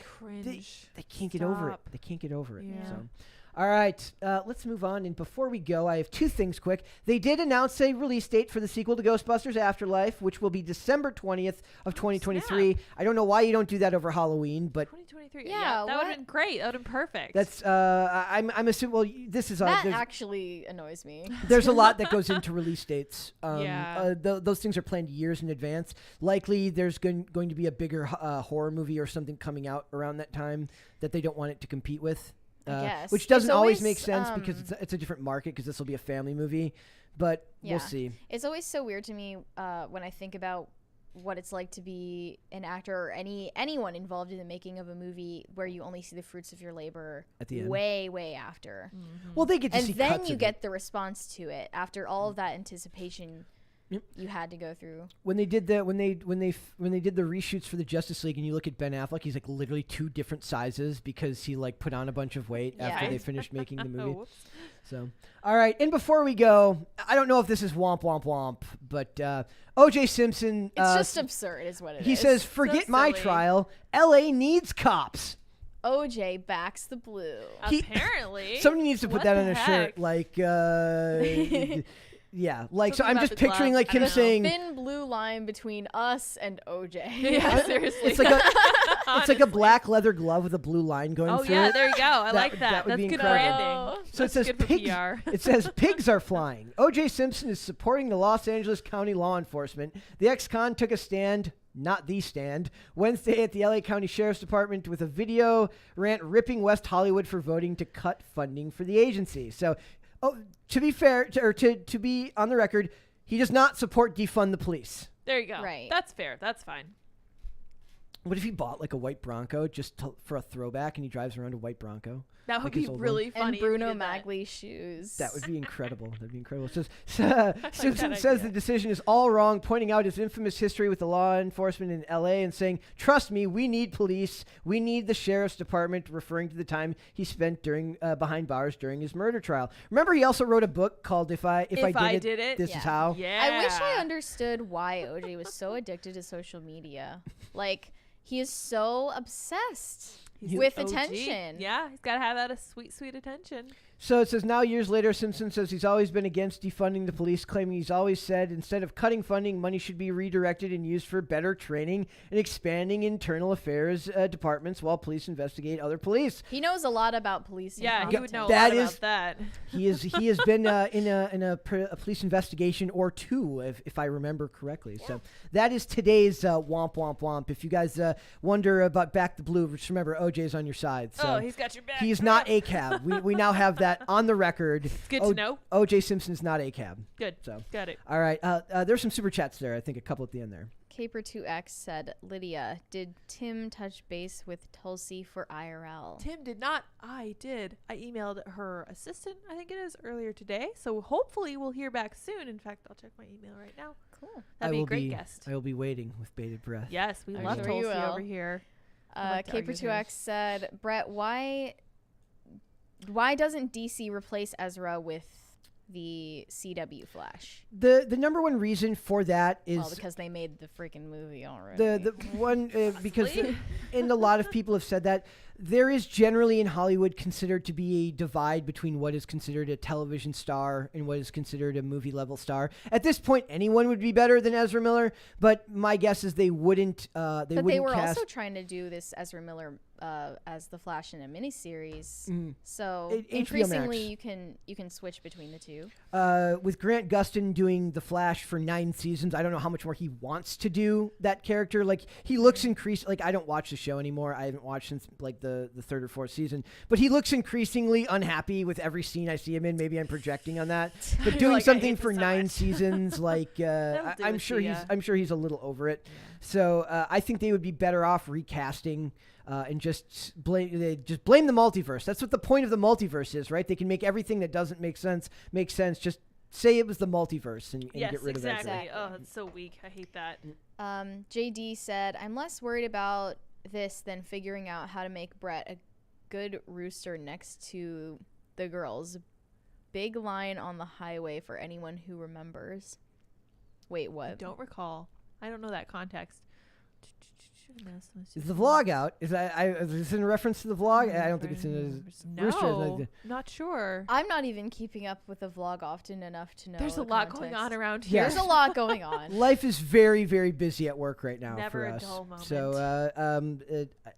they can't get over it. They can't get over it. Yeah. So, all right, let's move on. And before we go, I have two things quick. They did announce a release date for the sequel to Ghostbusters Afterlife, which will be December 20th of 2023. I don't know why you don't do that over Halloween, but 2023. Yeah, that would have been grert. That would have been perfect. that's I'm assuming. Well, this is That actually annoys me. there's a lot that goes into release dates. Yeah. Those things are planned years in advance. Likely, there's going to be a bigger horror movie or something coming out around that time that they don't want it to compete with. I guess. Which doesn't It's always always, make sense because it's a different market because this will be a family movie. But we'll see. It's always so weird to me when I think about what it's like to be an actor or anyone involved in the making of a movie where you only see the fruits of your labor At the end. way after. Mm-hmm. Well, they get to see And then cuts you of get it. the response to it after all of that anticipation you had to go through. When they did the when they did the reshoots for the Justice League, and you look at Ben Affleck, he's like literally two different sizes because he like put on a bunch of weight after Yeah. they finished making the movie. Whoops. So, all right. And before we go, I don't know if this is womp, but O.J. Simpson. It's just absurd is what it is. He says, "Forget my silly. trial. L.A. needs cops." OJ backs the blue. Apparently. Somebody needs to put What that the on a heck? shirt, like. Yeah, like so. Something I'm about just the picturing glove. like I him don't know. saying, Thin blue line between us and OJ. Yeah, seriously. "It's like a black leather glove with a blue line going Oh through yeah, it." there you go. I That- like that that. would That's be good incredible. branding. So That's it says good for pigs. PR. It says pigs are flying. O.J. Simpson is supporting the Los Angeles County law enforcement. The ex-con took a stand, not the stand, Wednesday at the LA County Sheriff's Department with a video rant ripping West Hollywood for voting to cut funding for the agency. So, to be fair, to be on the record, he does not support defund the police. There you go. Right. That's fair. That's fine. What if he bought like a white Bronco for a throwback and he drives around a white Bronco? That would Like his be old really funny. And if you Bruno did that. Magli's shoes. That would be incredible. That'd be incredible. It says, Simpson that says idea. the decision is all wrong, pointing out his infamous history with the law enforcement in L.A. and saying, "Trust me, we need police. We need the sheriff's department," referring to the time he spent behind bars during his murder trial. Remember, he also wrote a book called If I Did It, This Yeah. Is How. Yeah. I wish I understood why OJ was so addicted to social media. Like, he is so obsessed with OG. attention. Yeah, he's got to have that sweet attention. So it says, now years later, Simpson says he's always been against defunding the police, claiming he's always said instead of cutting funding, money should be redirected and used for better training and expanding internal affairs departments while police investigate other police. He knows a lot about policing. Yeah, he content. would know a That lot is- about that. He has been in a police investigation or two, if I remember correctly. So that is today's womp. If you guys wonder about Back the Blue, just remember OJ's on your side. So Oh, he's got your back. he's not ACAB. We now have that on the record. Good to know. OJ Simpson's not ACAB. Good. So Got it. all right, there's some super chats there. I think a couple at the end there. Caper2X said, Lydia, did Tim touch base with Tulsi for IRL? Tim did not. I did. I emailed her assistant, I think it is, earlier today. So hopefully we'll hear back soon. In fact, I'll check my email right now. Cool. That'd be a great guest. I will be waiting with bated breath. Yes, we I'm love sure you Tulsi will. over here. Like to argue with her. Caper2X said, Brett, why doesn't DC replace Ezra with the CW Flash? The number one reason for that is Well, because they made the freaking movie already. the one because and a lot of people have said that there is generally in Hollywood considered to be a divide between what is considered a television star and what is considered a movie level star. At this point, anyone would be better than Ezra Miller, but my guess is they wouldn't. But they were cast also trying to do this Ezra Miller as the Flash in a miniseries. So HBO increasingly, Max. you can switch between the two. With Grant Gustin doing the Flash for 9 seasons, I don't know how much more he wants to do that character. Like he looks increased. Like I don't watch the show anymore. I haven't watched since like the third or fourth season. But he looks increasingly unhappy with every scene I see him in. Maybe I'm projecting on that. But doing like, something so for 9 much. seasons, like I'm sure he's a little over it. So I think they would be better off recasting. And just blame the multiverse. That's what the point of the multiverse is, right? They can make everything that doesn't make sense make sense. Just say it was the multiverse and get rid of it. Exactly. Oh, it's so weak. I hate that. JD said, I'm less worried about this than figuring out how to make Brett a good rooster next to the girls. Big line on the highway for anyone who remembers. Wait, what? I don't recall. I don't know that context. Is the vlog out? Is this in reference to the vlog? I don't think it's in No, not sure. I'm not even keeping up with the vlog often enough to know. There's a the lot context. going on around here. There's a lot going on. Life is very, very busy at work right now Never for a us. dull moment. So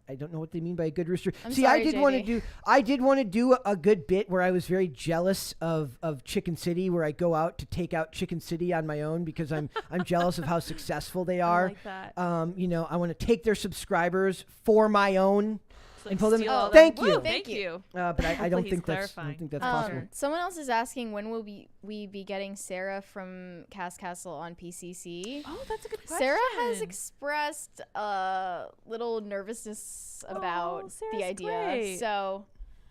I don't know what they mean by a good rooster. I'm See, sorry, I did want to JD. do a good bit where I was very jealous of Chicken City, where I go out to take out Chicken City on my own because I'm jealous of how successful they are. I like that. I want to take their subscribers for my own Like and pull them. steal all Thank them. you. Woo, thank you. But I don't Please think that's clarifying. possible. Someone else is asking when will we be getting Sarah from Cast Castle on PCC. Oh, that's a good question. Sarah has expressed a little nervousness about the Sarah's idea. great. So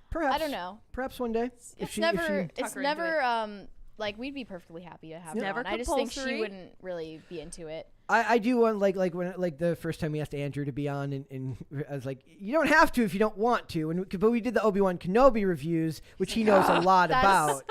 Perhaps I don't know. Perhaps one day. It's Tuck never her into like we'd be perfectly happy to have It's her never on. I just think she compulsory. wouldn't really be into it. I do want like when the first time we asked Andrew to be on and I was like, you don't have to if you don't want to, but we did the Obi-Wan Kenobi reviews, which he knows a lot about.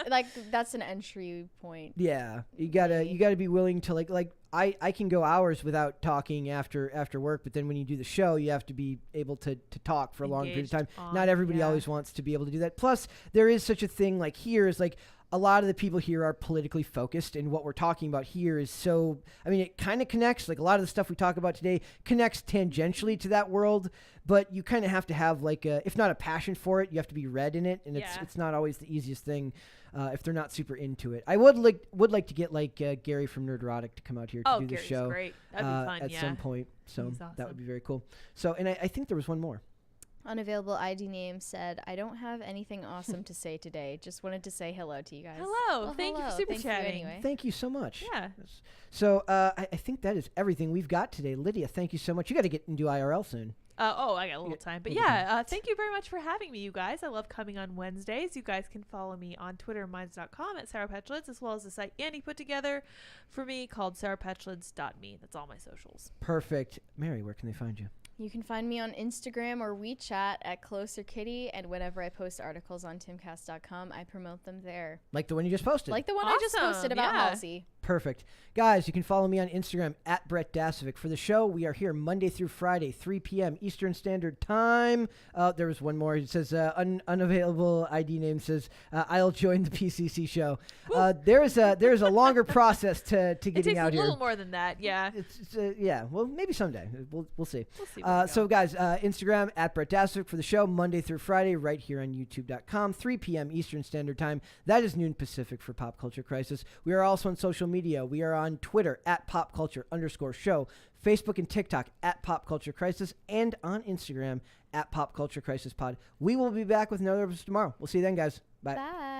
Like that's an entry point. Yeah, you gotta be willing to like I can go hours without talking after work, but then when you do the show, you have to be able to talk for a long period of time. Not everybody always wants to be able to do that. Plus, there is such a thing like here is like a lot of the people here are politically focused, and what we're talking about here is so. I mean, it kind of connects. Like a lot of the stuff we talk about today connects tangentially to that world, but you kind of have to have like if not a passion for it, you have to be read in it, and it's not always the easiest thing. If they're not super into it, I would like to get like Gary from Nerdrotic to come out here to do the Gary's show. Great. That'd be fun, at some point. So He's awesome. that would be very cool. So, and I think there was one more. Unavailable ID name said, I don't have anything awesome to say today. Just wanted to say hello to you guys. Hello. Well, Thank you for hello. super Thank you chatting. anyway. Thank you so much. Yeah. So I think that is everything we've got today. Lydia, thank you so much. You got to get and do IRL soon. I got a little time. But thank you very much for having me, you guys. I love coming on Wednesdays. You guys can follow me on Twitter, minds.com, at Sarah Petulitz, as well as the site Andy put together for me called sarahpetulitz.me. That's all my socials. Perfect. Mary, where can they find you? You can find me on Instagram or WeChat at Closer Kitty, and whenever I post articles on timcast.com, I promote them there. Like the one you just posted. Like the one I just posted about Halsey. Perfect. Guys, you can follow me on Instagram at Brett Dasovic. For the show, we are here Monday through Friday, 3 p.m. Eastern Standard Time. There was one more. It says, unavailable ID name says, I'll join the PCC show. There is a longer process to getting out here. It takes a little more than that, yeah. Yeah, well, maybe someday. We'll see. We'll see. So, guys, Instagram at Brett Dasovic for the show, Monday through Friday, right here on YouTube.com, 3 p.m. Eastern Standard Time. That is noon Pacific for Pop Culture Crisis. We are also on social media. We are on Twitter at popculture_show, Facebook and TikTok at Pop Culture Crisis, and on Instagram at Pop Culture Crisis Pod. We will be back with another episode tomorrow. We'll see you then, guys. Bye. Bye.